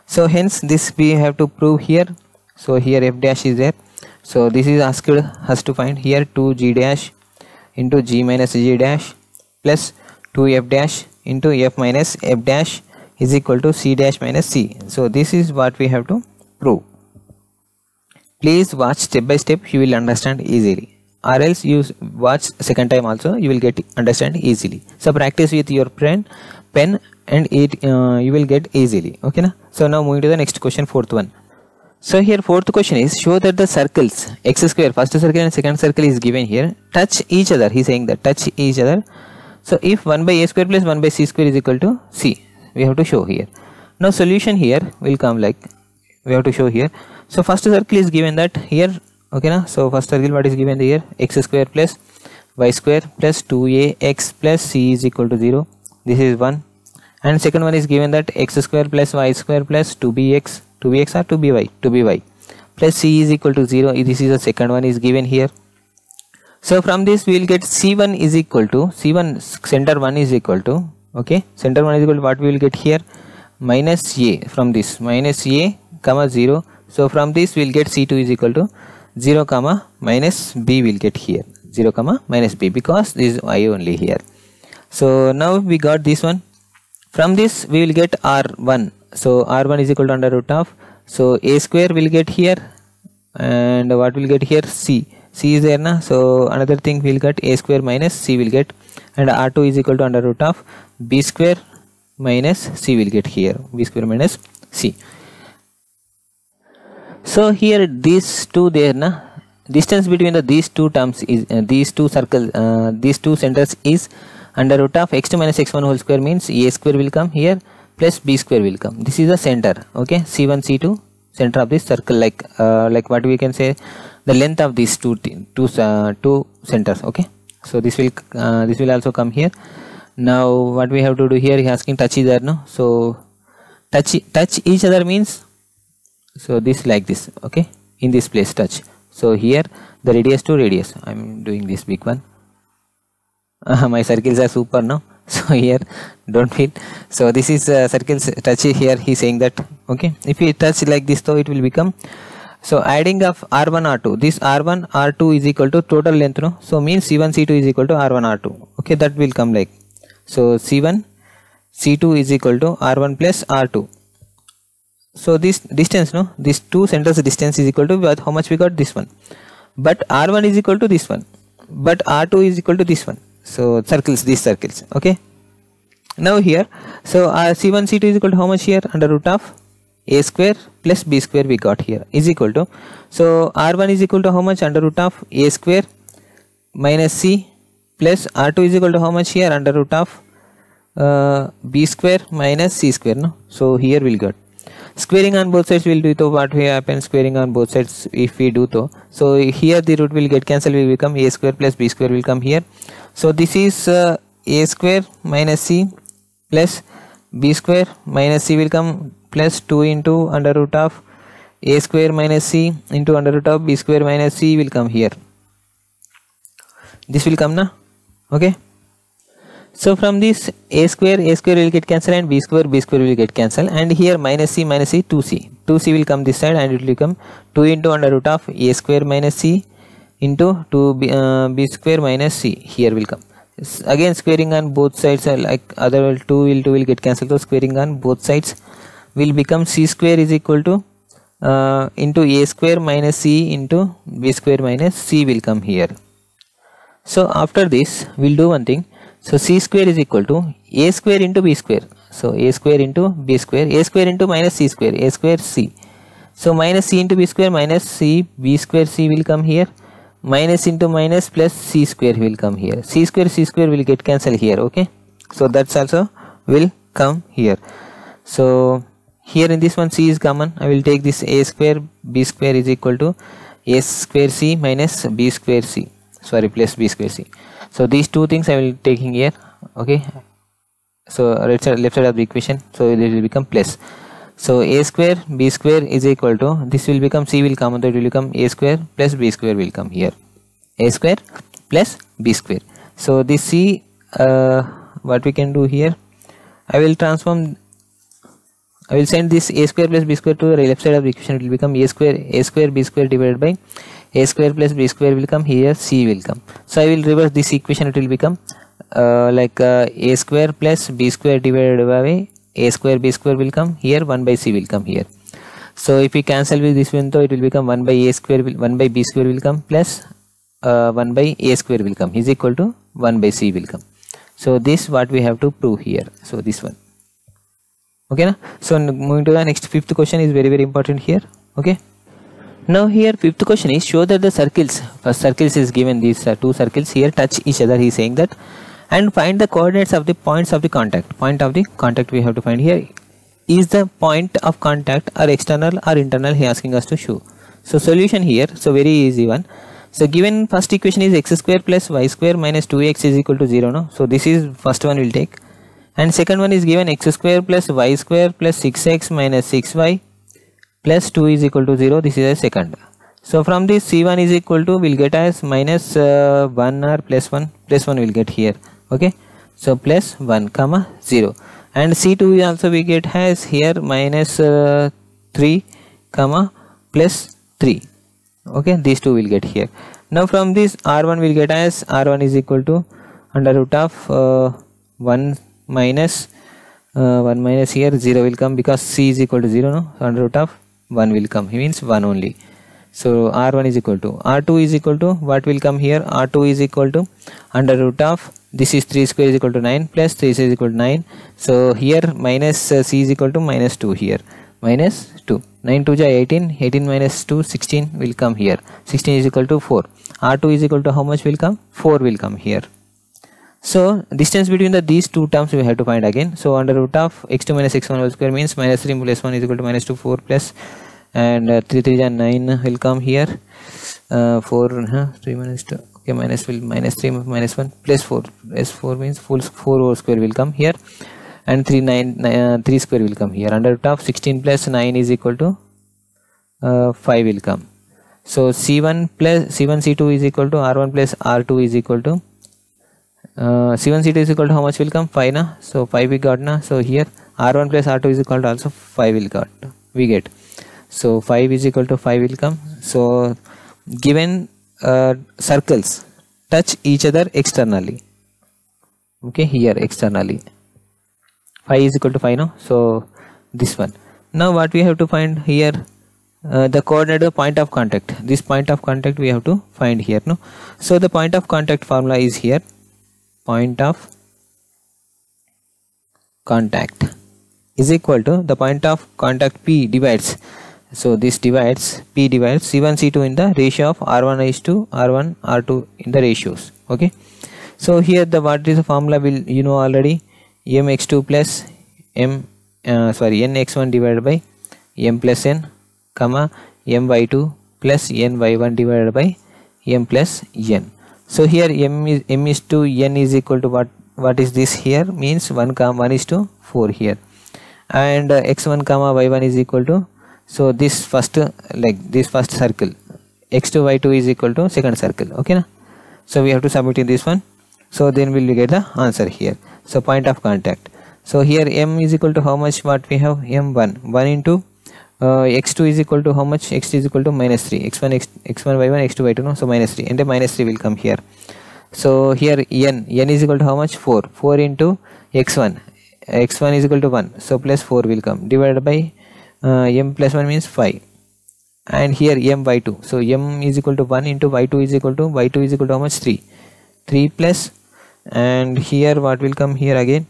So hence this we have to prove here. So here f dash is there, so this is asked us to find here 2g dash into g minus g dash plus 2f dash into f minus f dash is equal to c dash minus c. So this is what we have to prove. Please watch step by step, you will understand easily, or else you watch second time also you will get understand easily. So practice with your pen and it you will get easily, okay na. So now moving to the next question, fourth one. So here fourth question is, show that the circles x square, first circle and second circle is given here, touch each other. He is saying that touch each other. So if 1 by a square plus 1 by c square is equal to c, we have to show here. Now solution here will come like we have to show here. So first circle is given that here, okay na. So first circle what is given here, x square plus y square plus 2ax plus c is equal to 0. This is 1. And second one is given that x square plus y square plus 2bx or 2by plus c is equal to 0. This is the second one is given here. So from this we will get c1 is equal to c1 center 1 is equal to, okay, center 1 is equal to what we will get here, minus a, from this minus a comma 0. So from this we will get c2 is equal to 0 comma minus b will get here, 0 comma minus b, because this is y only here. So now we got this one. From this we will get r1. So r1 is equal to under root of, so a square will get here, and what will get here, c is there na. So another thing we will get a square minus c will get, and r2 is equal to under root of b square minus c will get here, b square minus c. So here these two there na, distance between these two terms is these two circles, these two centers is under root of x2 minus x1 whole square, means a square will come here plus b square will come. This is the center, okay, c1 c2 center of this circle, like what we can say, the length of these two centers, okay. So this will also come here. Now what we have to do here, he asking touch is there, no. So touch each other means, so this like this, okay, in this place touch. So here the radius to radius, I am doing this big one. My circles are super now, so here don't feel. So this is circles touch here, he saying that, okay, if we touch like this, so it will become, so adding of r1 r2, this r1 r2 is equal to total length, no. So means c1 c2 is equal to r1 r2, okay, that will come like, so c1 c2 is equal to r1 plus r2. So this distance, no, these two centers distance is equal to how much we got, this one, but r1 is equal to this one, but r2 is equal to this one. So circles, these circles, okay. Now here, so c1 c2 is equal to how much here, under root of a square plus b square we got here is equal to, so r1 is equal to how much, under root of a square minus c plus r2 is equal to how much here, under root of b square minus c square, no. So here we'll get squaring on both sides will do, so what will happen, squaring on both sides if we do so here the root will get cancelled, will become a square plus b square will come here. So this is a square minus c plus b square minus c will come plus 2 into under root of a square minus c into under root of b square minus c will come here. This will come na, okay. So from this a square will get cancelled, and b square will get cancelled, and here minus c 2c will come this side, and it will become 2 into under root of a square minus c into 2b square minus c here will come. Again squaring on both sides, like other 2 will get cancelled, so squaring on both sides will become c square is equal to into a square minus c into b square minus c will come here. So after this we'll do one thing. So c square is equal to a square into b square. So a square into b square, a square into minus c square, a square c. So minus c into b square minus c, b square c will come here. Minus into minus plus c square will come here. C square will get cancelled here, okay. So that's also will come here. So here in this one c is common. I will take this a square b square is equal to a square c minus b square c. Sorry, plus b square c. So these two things I will taking here, okay. So left side of the equation, so it will become plus. So a square b square is equal to, this will become c will come, so it will become a square plus b square will come here, a square plus b square. So this c, what we can do here, I will send this a square plus b square to the left side of the equation. It will become a square b square divided by a square plus b square will come here, c will come. So I will reverse this equation. It will become a square plus b square divided by a square b square will come here, 1 by c will come here. So if we cancel with this one, though, it will become 1 by a square 1 by b square will come plus 1 by a square will come is equal to 1 by c will come. So this what we have to prove here. So this one, okay na? So moving to the next, fifth question is very important here, okay. Now here fifth question is, show that the circles, first circles is given, these two circles here touch each other, he is saying that, and find the coordinates of the points of the contact. Point of the contact we have to find here. is the point of contact or external or internal, he asking us to show. So solution here, so very easy one. So given first equation is x square plus y square minus 2x is equal to 0, no? So this is first one we'll take, and second one is given x square plus y square plus 6x minus 6y plus 2 is equal to 0. This is a second. So from this c1 is equal to, we'll get as minus 1 or plus 1 we'll get here. Okay, so plus 1 comma 0, and c2 also we get as here minus 3 comma plus 3. Okay, these two will get here. Now from this r1 will get as r1 is equal to under root of 1 minus here 0 will come, because c is equal to 0, no? So under root of 1 will come, he means 1 only. So r1 is equal to, r2 is equal to, what will come here, r2 is equal to under root of, this is 3 square is equal to 9 plus 3 is equal to 9. So here minus c is equal to minus 2 here, minus 2, 9 2 is 18, 18 minus 2, 16 will come here, 16 is equal to 4. R2 is equal to how much will come, 4 will come here. So distance between these two terms we have to find again. So under root of x2 minus x1 whole square means minus 3 plus 1 is equal to minus 2, 4 plus, and 3 3 is 9 will come here, 4 3 minus 2, okay, minus 3 minus 1 plus 4, plus 4 means full 4 whole square will come here, and 3 square will come here. Under root of 16 plus 9 is equal to 5 will come. So c1 c2 is equal to r1 plus r2 is equal to c1 c2 is equal to how much will come, 5 na? So 5 we got na. So here r1 plus r2 is equal to also 5 will we get. So 5 is equal to 5 will come. So given circles touch each other externally, okay, here externally, 5 is equal to 5, no? So this one. Now what we have to find here, the coordinate of point of contact. This point of contact we have to find here, no? So the point of contact formula is here, point of contact is equal to the point of contact P divides, so this divides, P divides c1 c2 in the ratio of r1 is to r1 r2 in the ratios. Okay, so here the what is the formula will you know already, mx2 plus n x1 divided by m plus n comma m y2 plus n y1 divided by m plus n. So here m is to n is equal to what is this here, means 1 is to 4 here, and x1 comma y1 is equal to, so this first this first circle, x2 y2 is equal to second circle. Okay na? So we have to submit in this one, so then we will get the answer here. So point of contact, so here m is equal to how much, what we have, m1 into x2 is equal to how much, x2 is equal to minus 3, x1 y1 x2 y2, no? So minus 3, and the minus 3 will come here. So here n is equal to how much, 4 into x1 is equal to 1, so plus 4 will come, divided by m plus 1 means 5, and here m y2, so m is equal to 1 into y2 is equal to how much, 3 plus, and here what will come here again,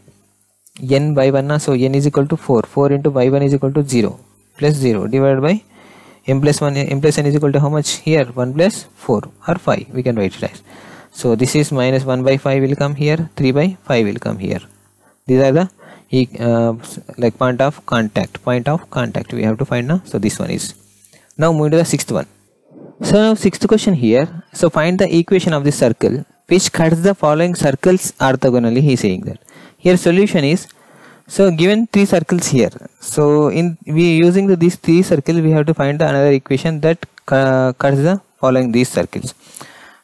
n by 1 na? So n is equal to 4 into y1 is equal to 0 plus 0 divided by m plus n is equal to how much here, 1 plus 4 or 5, we can write it as. So this is minus 1 by 5 will come here, 3 by 5 will come here. These are the point of contact we have to find now. So this one is. Now move to the sixth one. So now sixth question here. So find the equation of this circle which cuts the following circles orthogonally. He is saying that. Here solution is, so given 3 circles here. So in using these 3 circles we have to find the another equation that cuts the following these circles.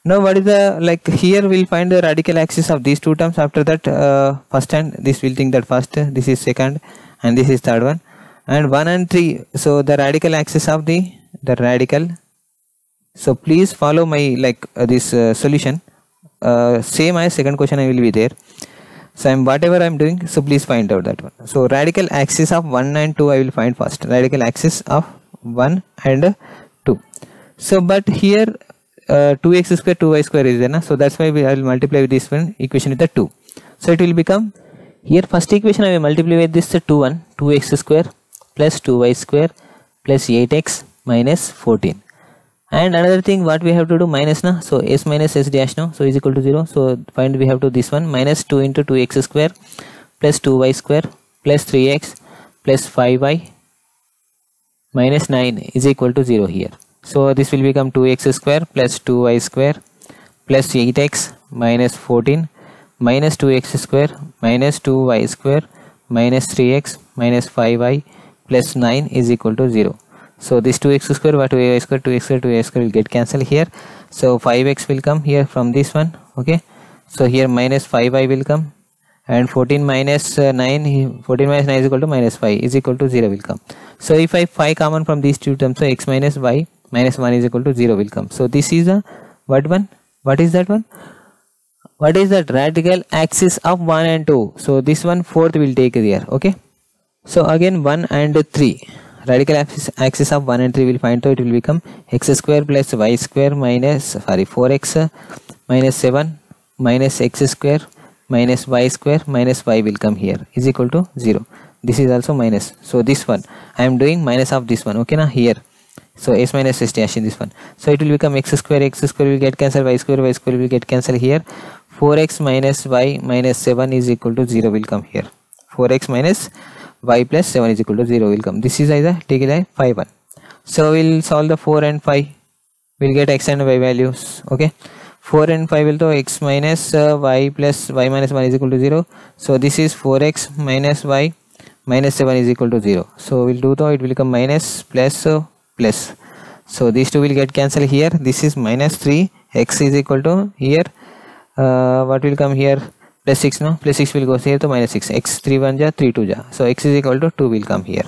Now what is the, here we'll find the radical axis of these two terms. After that first and this will think that first, this is second, and this is third one, and 1 and 3. So the radical axis of the radical. So please follow my this solution. Same as second question I will be there. So whatever I'm doing, so please find out that one. So radical axis of 1 and 2 I will find first. Radical axis of 1 and 2. So but here 2x square 2y square is there na? So that's why I will multiply with this one equation with the 2. So it will become, here first equation I will multiply with this 2x square plus 2y square plus 8x minus 14. And another thing what we have to do, minus na, so s minus s dash now, so is equal to 0. So find we have to this one, minus 2 into 2x square plus 2y square plus 3x plus 5y minus 9 is equal to 0 here. So this will become 2x square plus 2y square plus 8x minus 14 minus 2x square minus 2y square minus 3x minus 5y plus 9 is equal to 0. So this 2x square, what 2y square, 2x square, 2y square will get cancelled here. So 5x will come here from this one. Okay, so here minus 5y will come, and 14 minus 9, 14 minus 9 is equal to minus 5 is equal to 0 will come. So if I 5 common from these two terms, so x minus y minus 1 is equal to 0 will come. So this is a what one? What is that one? What is that radical axis of 1 and 2? So this one fourth will take here. Okay, so again 1 and 3, radical axis of 1 and 3 will find. So it will become x square plus y square minus 4x minus 7 minus x square minus y square minus y will come here is equal to 0. This is also minus. So this one I am doing minus of this one. Okay, now here. So s minus s dash in this one. So it will become x square will get cancelled, y square will get cancelled here. 4x minus y minus 7 is equal to 0 will come here. 4x minus y plus 7 is equal to 0 will come. This is either take it like 5 1. So we'll solve the 4 and 5. We'll get x and y values. Okay, 4 and 5 will do x minus y plus y minus 1 is equal to 0. So this is 4x minus y minus 7 is equal to 0. So we'll do, though it will become minus plus plus. So these two will get cancelled here. This is minus 3, x is equal to here what will come here, plus 6, no, plus 6 will go here to minus 6, x 3 1 ja 3 2 ja. So x is equal to 2 will come here.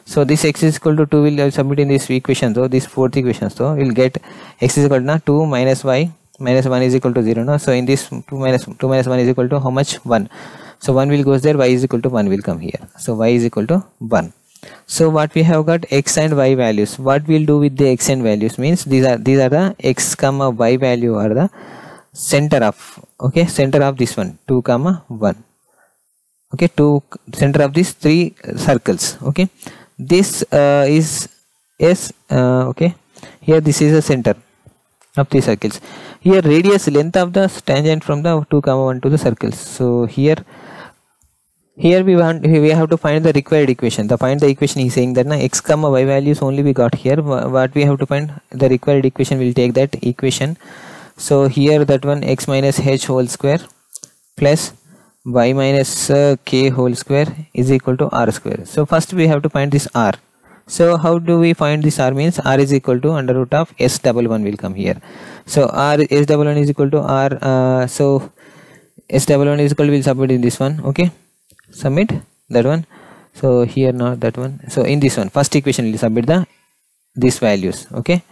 So this x is equal to 2 will submit in this equation. So this fourth equation, so we'll get x is equal to 2 minus y minus 1 is equal to 0. No, so in this 2 minus 1 is equal to how much? 1. So 1 will goes there, y is equal to 1 will come here. So y is equal to 1. So what we have got x and y values. What we'll do with the x and values means these are the x comma y value are the center of, okay, center of this one 2 comma 1. Okay, to center of these three circles. Okay, this is s okay, here this is the center of three circles. Here radius length of the tangent from the 2 comma 1 to the circles. So here we have to find the required equation. To find the equation, he's saying that na x comma y values only we got here. What we have to find the required equation, will take that equation. So here that one x minus h whole square plus y minus k whole square is equal to r square. So first we have to find this r. So how do we find this r? Means r is equal to under root of s11 will come here. So r s11 is equal to r. So s11 is equal to, will submit in this one. Okay, submit that one. So here not that one. So in this one first equation will submit the these values. Okay,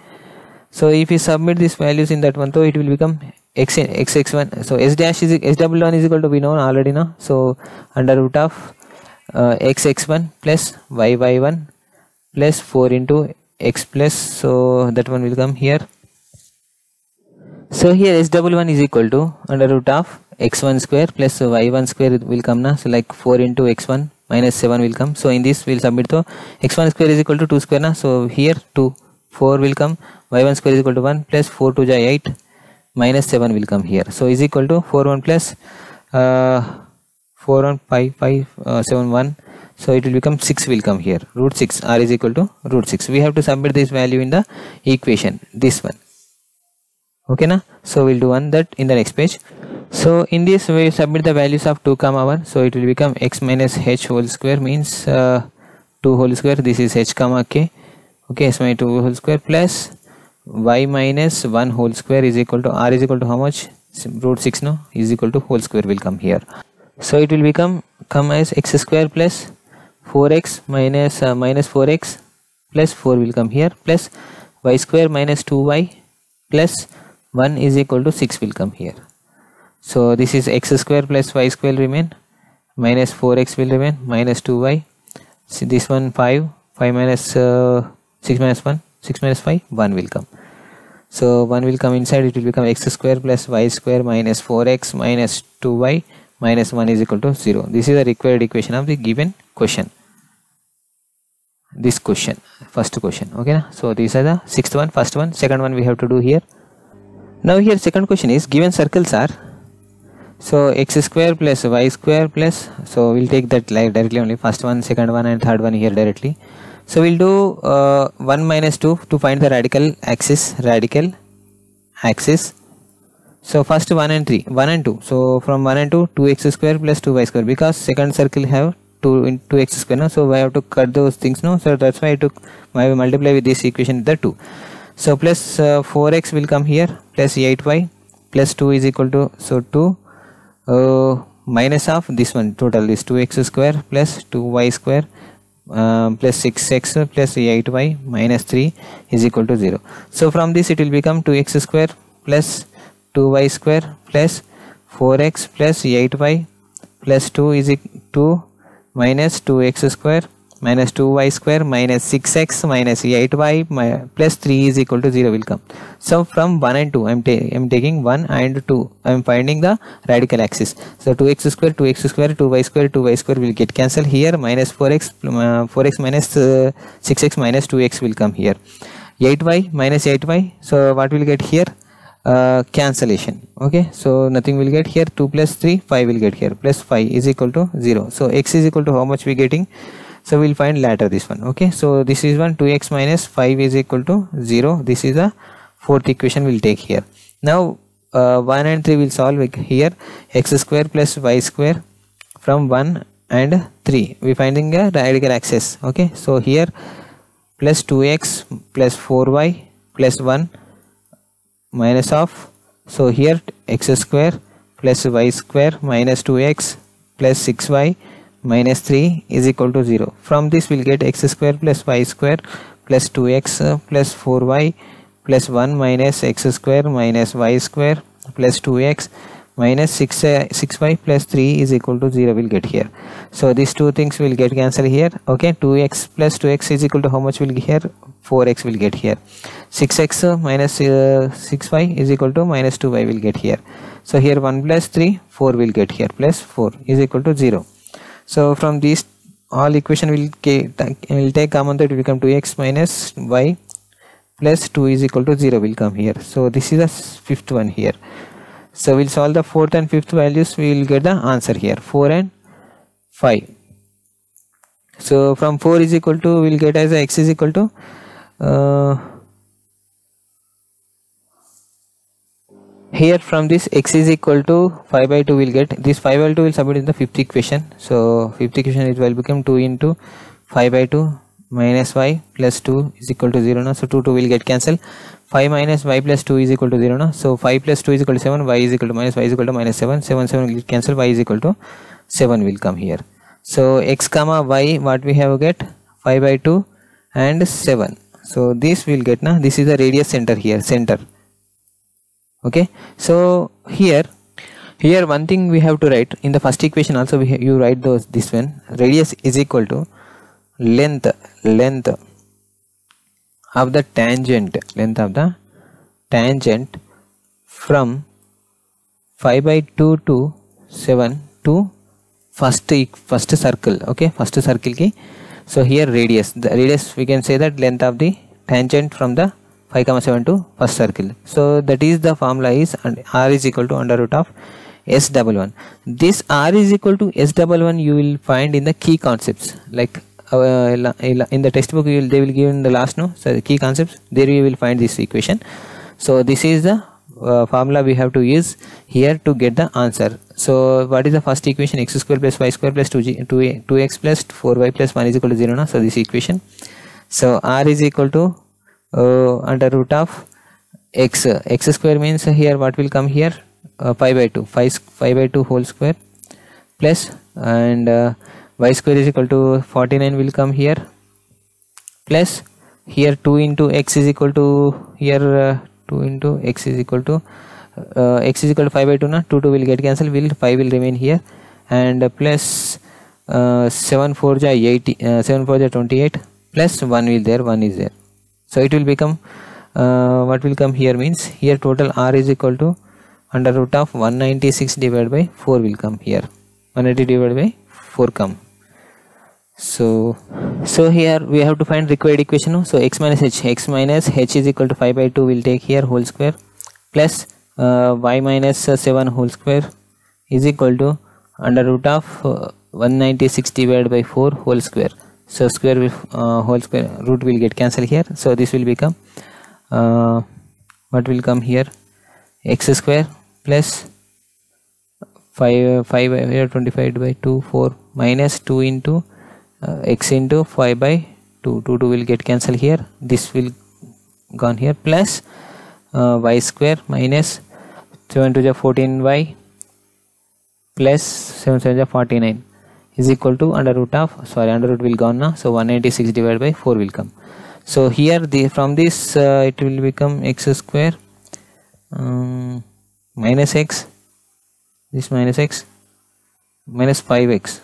so if you submit these values in that one, so it will become x1. So s dash is s11 is equal to, we know already now. So under root of x1 plus y1 plus 4 into x plus, so that one will come here. So here s11 is equal to under root of x1 square plus y1 square will come now. So like 4 into x1 minus 7 will come. So in this we'll submit the x1 square is equal to 2 square now. So here 2, 4 will come, y1 square is equal to 1 plus 4 2 ja 8 minus 7 will come here. So is equal to 4 1 plus 4 1 5 5 7 1. So it will become 6 will come here, root 6, r is equal to root 6. We have to submit this value in the equation, this one. Okay na? So we'll do on that in the next page. So in this we submit the values of 2 comma 1. So it will become x minus h whole square means 2 whole square, this is h comma k. Okay, s minus 2 whole square plus y minus 1 whole square is equal to r is equal to how much? Root 6, no, is equal to whole square will come here. So it will become come as x square plus 4x minus minus 4x plus 4 will come here plus y square minus 2y plus 1 is equal to 6 will come here. So this is x square plus y square will remain, minus 4x will remain, minus 2y. See this one 5 minus 6 minus 1, 6 minus 5, 1 will come. So 1 will come inside, it will become x square plus y square minus 4x minus 2y minus 1 is equal to 0. This is the required equation of the given question. This question, first question. Okay, so these are the sixth one, first one, second one we have to do here. Now here second question is, given circles are So x square plus y square plus, so we'll take that like directly only, first one, second one and third one here directly. So we'll do 1 minus 2 to find the radical axis. So first 1 and 3, 1 and 2. So from 1 and 2, 2x square plus 2y square, because second circle have 2x square, no? So I have to cut those things, no? So that's why I multiply with this equation the 2. So plus 4x will come here, plus 8y plus 2 is equal to, so 2 minus of this one, total is 2x square plus 2y square plus 6x plus 8y minus 3 is equal to 0. So from this it will become 2x square plus 2y square plus 4x plus 8y plus 2 is 2 minus 2x square minus 2y square minus 6x minus 8y plus 3 is equal to 0 will come. So from 1 and 2 I am taking 1 and 2, I am finding the radical axis. So 2x square 2y square will get cancelled here, minus 4x minus 6x minus 2x will come here, 8y minus 8y, so what will get here, cancellation. Okay, so nothing will get here, 2 plus 3 5 will get here, plus 5 is equal to 0. So x is equal to how much we getting, so we'll find later this one. Okay, so this is one, 2x minus 5 is equal to 0. This is the fourth equation we'll take here. Now 1 and 3 will solve here, x square plus y square, from 1 and 3 we finding a radical axis. Okay, so here plus 2x plus 4y plus 1 minus of, so here x square plus y square minus 2x plus 6y minus 3 is equal to 0. From this we'll get x square plus y square plus 2x plus 4y plus 1 minus x square minus y square plus 2x minus 6y plus 3 is equal to 0 will get here. So these two things will get cancelled here. Okay, 2x plus 2x is equal to how much will get here, 4x will get here, 6x minus 6y is equal to minus 2y will get here. So here 1 plus 3 4 will get here, plus 4 is equal to 0. So from these all equation will take common, that will become 2x minus y plus 2 is equal to 0 will come here. So this is the fifth one here. So we'll solve the fourth and fifth values, we will get the answer here, 4 and 5. So from 4 is equal to, we'll get as x is equal to here, from this x is equal to 5 by 2 will get, this 5 by 2 will submit in the fifth equation. So fifth equation it will become 2 into 5 by 2 minus y plus 2 is equal to 0 now. So 2 will get cancelled, 5 minus y plus 2 is equal to 0 now. So 5 plus 2 is equal to 7, y is equal to minus, y is equal to minus 7, 7 will get cancelled, y is equal to 7 will come here. So x comma y, what we have get, 5 by 2 and 7. So this will get, now this is the radius center here, center. Okay, so here one thing we have to write in the first equation also, you write this one, radius is equal to length of the tangent, from 5 by 2 to 7 to first circle. Okay, first circle ki, so here radius, the radius we can say that length of the tangent from the 5,7 to first circle. So that is the formula is, and r is equal to under root of s11. This r is equal to s11 you will find in the key concepts, like in the textbook they will give in the last, no, so the key concepts, there you will find this equation. So this is the formula we have to use here to get the answer. So what is the first equation, x square plus y square plus 2x plus 4y plus 1 is equal to 0 now. So this equation, so r is equal to under root of x square means here what will come here, 5 by 2 by 2 whole square plus, and y square is equal to 49 will come here, plus here 2 into x is equal to here 2 into x is equal to 5 by 2 na, 2 will get cancelled, 5 will remain here, and plus 7 4 ja 28 plus 1 will there, 1 is there. So it will become what will come here means, here total r is equal to under root of 196 divided by 4 will come here, 180 divided by 4 come. So here we have to find required equation. So x minus h is equal to 5 by 2 will take here whole square, plus y minus 7 whole square is equal to under root of 196 divided by 4 whole square. So square will whole square root will get cancelled here. So this will become what will come here, x square plus 5 here 25 by 2 4 minus 2 into x into 5 by 2 will get cancelled here. This will gone here plus y square minus 7 to the 14y plus 7 7 49 is equal to under root will gone now. So 196 divided by 4 will come. So here from this it will become x square minus x, this minus x minus 5x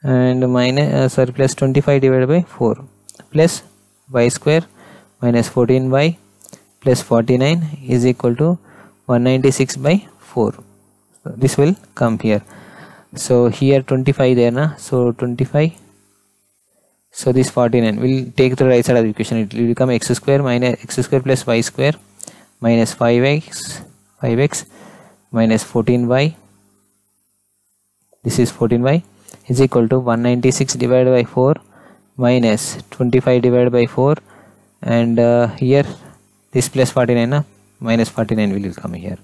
and minus plus 25 divided by 4 plus y square minus 14y plus 49 is equal to 196 by 4. So this will come here. So here 25 there na, so 25, so this 49 will take the right side of the equation. It will become x square plus y square minus 5x minus 14y, this is 14y is equal to 196 divided by 4 minus 25 divided by 4 and here this plus 49 na, minus 49 will come here.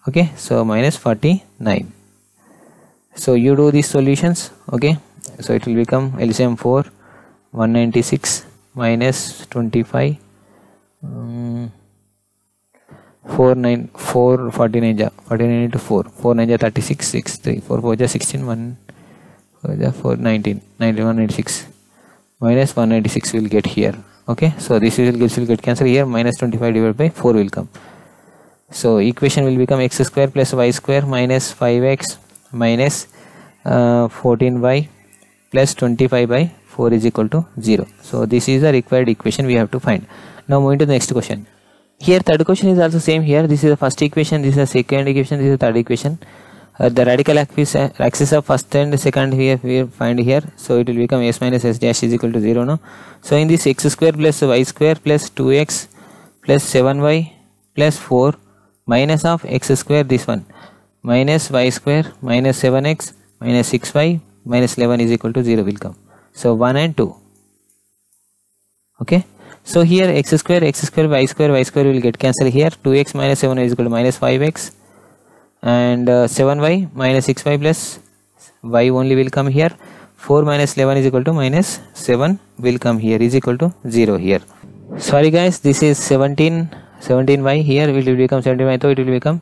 Okay, so minus 49. So you do these solutions. Okay, so it will become LCM 4 196 minus 25 49 into 4 9 ja 36 6 3 4 4 ja 16 1 4 ja 4 19 196 minus 196 will get here. Okay, so this will get cancelled here. Minus 25 divided by 4 will come. So equation will become x square plus y square minus 5x minus 14y plus 25 by 4 is equal to 0. So this is the required equation we have to find. Now moving to the next question. Here third question is also same here. This is the first equation, this is the second equation, this is the third equation. The radical axis of first and second here we find here. So it will become s minus s dash is equal to 0 now. So in this x square plus y square plus 2x plus 7y plus 4 minus of x square, this one minus y square minus 7x minus 6y minus 11 is equal to 0 will come. So 1 and 2. Okay, so here x square y square will get cancelled here. 2x minus 7 is equal to minus 5x and 7y minus 6y plus y only will come here. 4 minus 11 is equal to minus 7 will come here is equal to 0 here. Sorry guys, this is 17y here it will become 17y, so it will become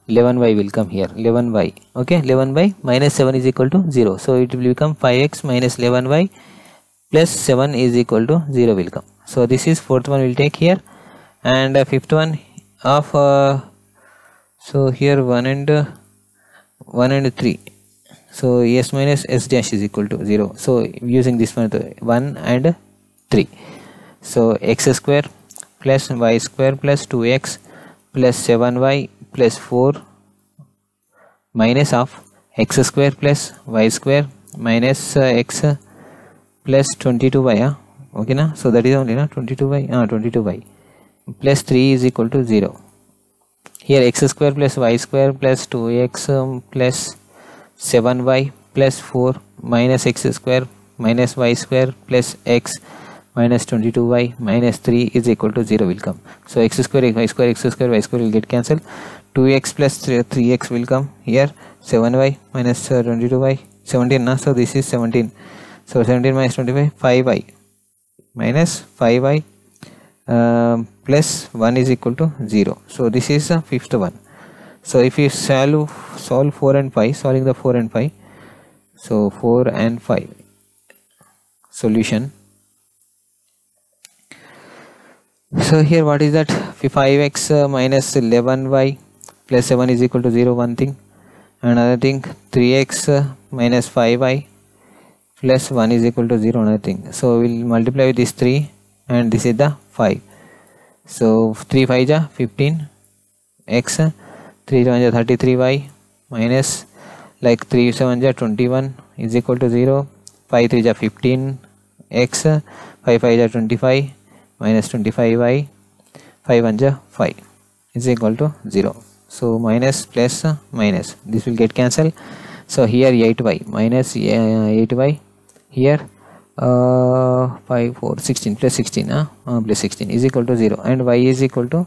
11y will come here, 11y. Okay, 11y minus 7 is equal to 0, so it will become 5x minus 11y plus 7 is equal to 0 will come. So this is fourth one will take here, and fifth one of so here 1 and 3. So s minus s dash is equal to 0. So using this one 1 and 3. So x square plus y square plus 2x plus 7y plus 4 minus of x square plus y square minus x plus 22y. Okay na, so that is only na 22y plus 3 is equal to 0. Here x square plus y square plus 2x plus 7y plus 4 minus x square minus y square plus x minus 22y minus 3 is equal to 0 will come. So x square y square will get cancelled. 2x plus 3x will come here. 7y minus 22y 17 na, so this is 17. So 17 minus 25 5y minus 5y plus 1 is equal to 0. So this is the fifth one. So if you solve 4 and 5, solving the 4 and 5, so 4 and 5 solution. So here what is that, 5x minus 11y plus 7 is equal to 0, one thing. Another thing, 3x minus 5y plus 1 is equal to 0, another thing. So we'll multiply with this 3 and this is the 5. So 3 5 ja 15 x, 3 7 ja 33y minus like 3 7 ja 21 is equal to 0. 5 3 ja 15 x, 5 5 ja 25 minus 25y, 5 1 ja 5 is equal to 0. so minus plus minus, this will get cancelled. So here 8y minus 8y, here 5 4 16 plus 16 plus 16 is equal to 0, and y is equal to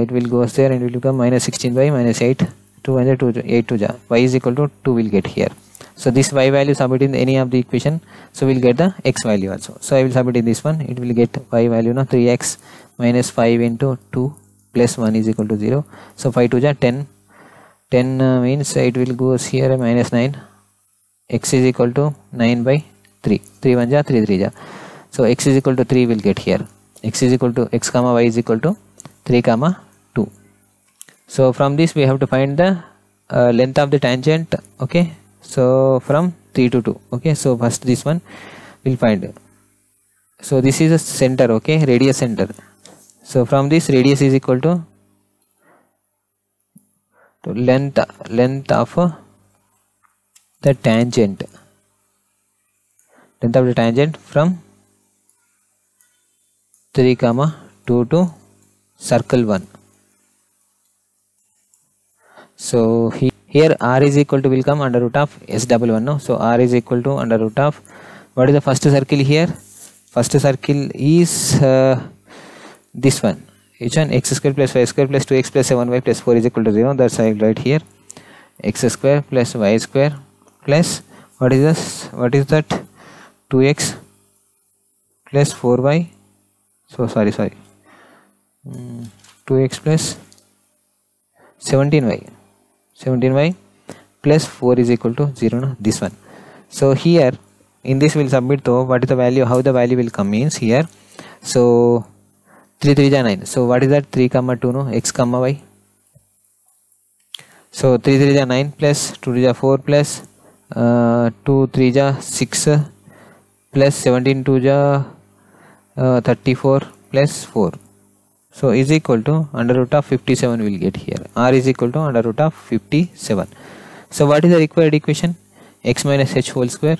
it will goes there and it will become minus 16y minus 8, 2 and 2 8 to y is equal to 2 will get here. So this y value submit in any of the equation, so we'll get the x value also. So I will submit in this one, it will get y value now 3x minus 5 into 2 plus 1 is equal to 0. So 5 to 10, 10 means it will goes here minus 9, x is equal to 9 by 3, 3 1 3 3 so x is equal to 3 will get here, x is equal to x comma y is equal to 3 comma 2. So from this we have to find the length of the tangent, okay, so from 3 to 2, okay. So first this one we'll find, so this is a center, okay, radius center. So from this radius is equal to length of the tangent, length of the tangent from 3 comma 2 to circle 1. So here r is equal to will come under root of s11 no. So r is equal to under root of, what is the first circle here? First circle is this one, which one? X square plus y square plus 2x plus 7y plus 4 is equal to 0. That's I will write here, x square plus y square plus, what is this? What is that? 2x plus 4y, so sorry 2x plus 17y plus 4 is equal to 0 no, this one. So here in this will submit though, what is the value, how the value will come means here, so 3 3 9, so what is that? 3 comma 2 no, x comma y, so 3 3 9 plus 2 3 4 plus 2 3 6 plus 17 2 34 plus 4, so is equal to under root of 57 will get here, r is equal to under root of 57. So what is the required equation? X minus h whole square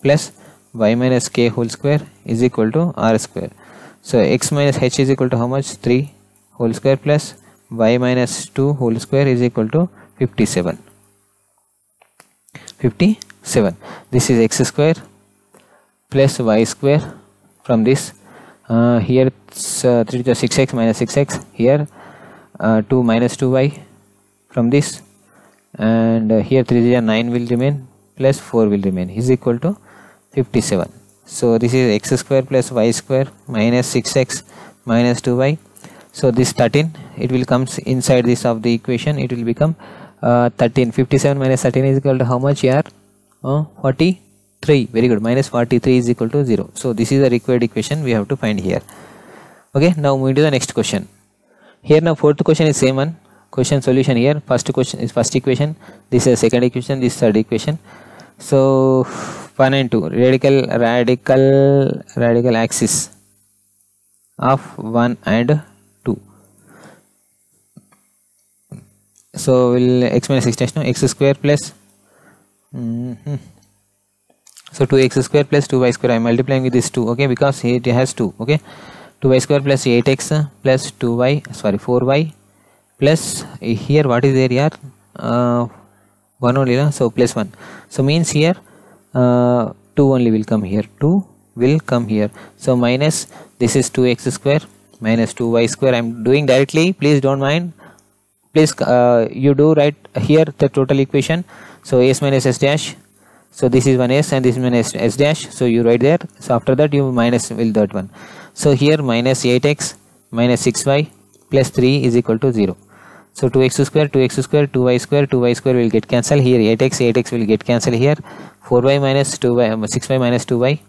plus y minus k whole square is equal to r square. So x minus h is equal to how much? 3 whole square plus y minus 2 whole square is equal to 57. This is x square plus y square. From this here 3 to 6x minus 6x, here 2 minus 2y from this, and here 3 to 9 will remain plus 4 will remain is equal to 57. So this is x square plus y square minus 6x minus 2y. So this 13 it will comes inside this of the equation, it will become 13. 57 minus 13 is equal to how much here? 43. Very good. Minus 43 is equal to 0. So this is the required equation we have to find here. Okay, now moving to the next question. Here now fourth question is same one. Question solution here. First question is first equation. This is second equation. This is third equation. So 1 and 2 radical axis of 1 and 2. So we'll x minus 6 no, x square plus so 2x square plus 2y square. I am multiplying with this 2, okay, because it has 2, okay. 2y square plus 8x plus 4y plus here what is there here? 1 only, no? So plus 1. So means here 2 only will come here. 2 will come here. So minus this is 2x square minus 2y square. I am doing directly. Please don't mind. Please you do write here the total equation. So s minus s dash. So this is 1s and this is minus s dash. So you write there. So after that you minus will that one. So here minus 8x minus 6y plus 3 is equal to 0. So 2x square, 2y square will get cancelled. Here 8x will get cancelled here. 4y minus 2y, 6y minus 2y.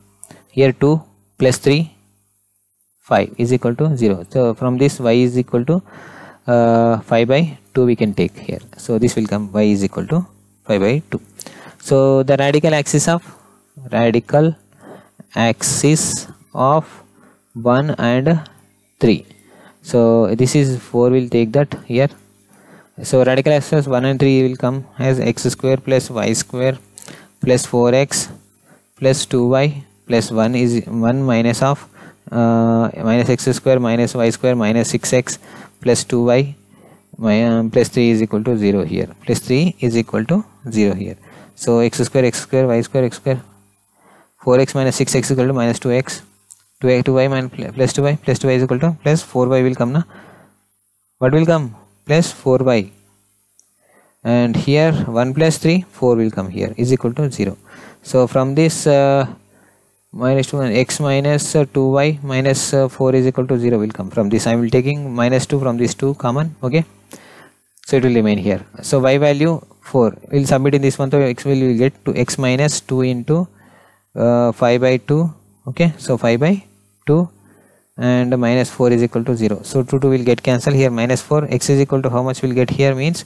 Here 2 plus 3, 5 is equal to 0. So from this y is equal to 5 by 2 we can take here. So this will come y is equal to 5 by 2. So the radical axis of 1 and 3. So this is 4 will take that here. So radical axis 1 and 3 will come as x square plus y square plus 4x plus 2y plus 1 is 1 minus of minus x square minus y square minus 6x plus 2y plus 3 is equal to 0 here, plus 3 is equal to 0 here. So x square, x square, y square, x square, 4x minus 6x is equal to minus 2x, 2y minus plus 2y is equal to plus 4y will come na. What will come? Plus 4y, and here 1 plus 3, 4 will come here, is equal to 0. So from this minus 2 and x minus 2y minus 4 is equal to 0 will come. From this I will taking minus 2 from these 2 common, okay, so it will remain here. So y value 4 will submit in this one, so x will get to x minus 2 into 5 by 2, okay, so 5 by 2 and minus 4 is equal to 0. So 2 will get cancelled here, minus 4, x is equal to how much will get here, means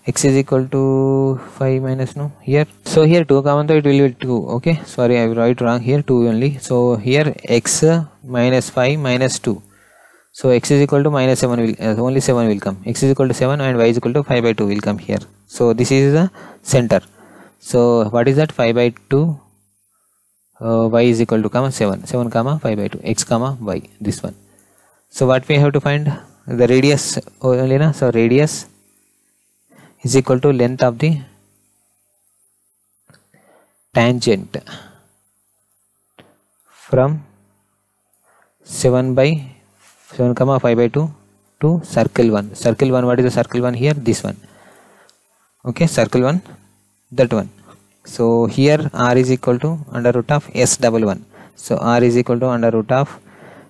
x is equal to 5 minus no here, so here 2 common, so it will be 2, okay, sorry I will write wrong here, 2 only. So here x minus 5 minus 2, so x is equal to minus 7 will only 7 will come, x is equal to 7 and y is equal to 5 by 2 will come here. So this is the center. So what is that? 5 by 2 y is equal to comma 7 comma 5 by 2, x comma y, this one. So what we have to find? The radius only na. So radius is equal to length of the tangent from 7 comma 5 by 2 to circle 1. Circle 1, what is the circle 1 here? This one, okay, circle 1, that one. So here r is equal to under root of s double 1. So r is equal to under root of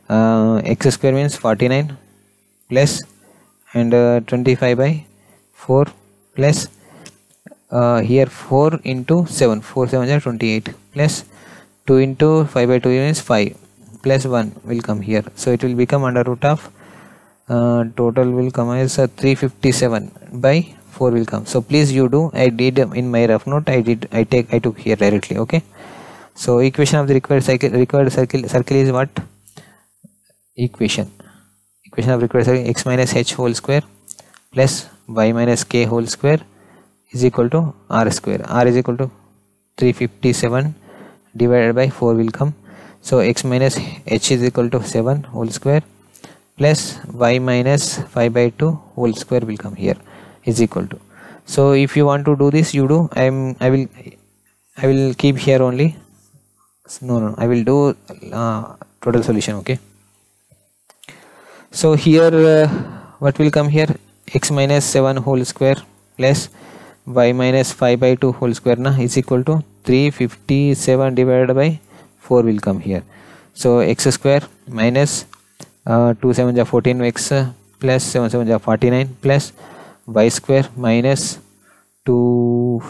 x square means 49 plus and 25 by 4 plus here 4 into 7, 4 7 are 28 plus 2 into 5 by 2 means 5 plus 1 will come here. So it will become under root of total will come as 357 by 4 will come. So please you do, I did in my rough note, I took here directly, okay. So equation of the required circle is what? Equation of required circle, x minus h whole square plus y minus k whole square is equal to r square. R is equal to 357 divided by 4 will come. So x minus h is equal to 7 whole square plus y minus 5 by 2 whole square will come here, is equal to. So if you want to do this, you do. I will keep here only. No, I will do total solution, okay. So here what will come here? X minus 7 whole square plus y minus 5 by 2 whole square na is equal to 357 divided by 4 will come here. So x square minus 2 7 are 14 x plus 7 7 are 49 plus y square minus 2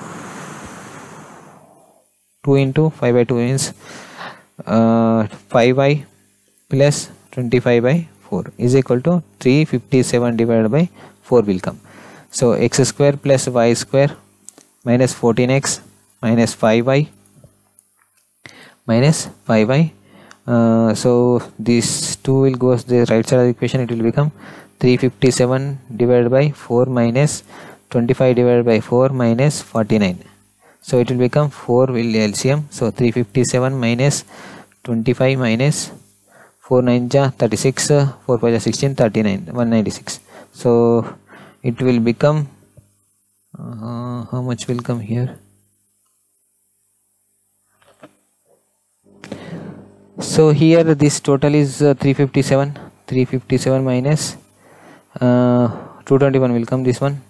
into 5 by 2 means 5y plus 25 by 4 is equal to 357 divided by 4 will come. So x square plus y square minus 14x minus 5y minus 5y. So these 2 will go the right side of the equation, it will become 357 divided by 4 minus 25 divided by 4 minus 49. So it will become 4 will LCM. So 357 minus 25 minus 4 9 ja 36, 4 5 ja 16, 39, 196. So it will become how much will come here? So here this total is 357 minus 221 will come, this one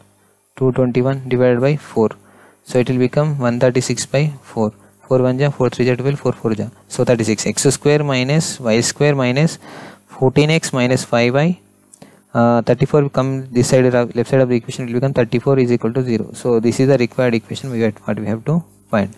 221 divided by 4. So it will become 136 by 4. 4 1 ja 4 3 ja 12, 4 4 ja. So 36 x square minus y square minus 14x minus 5y. 34 will come this side, left side of the equation will become 34 is equal to 0. So this is the required equation what we have to find.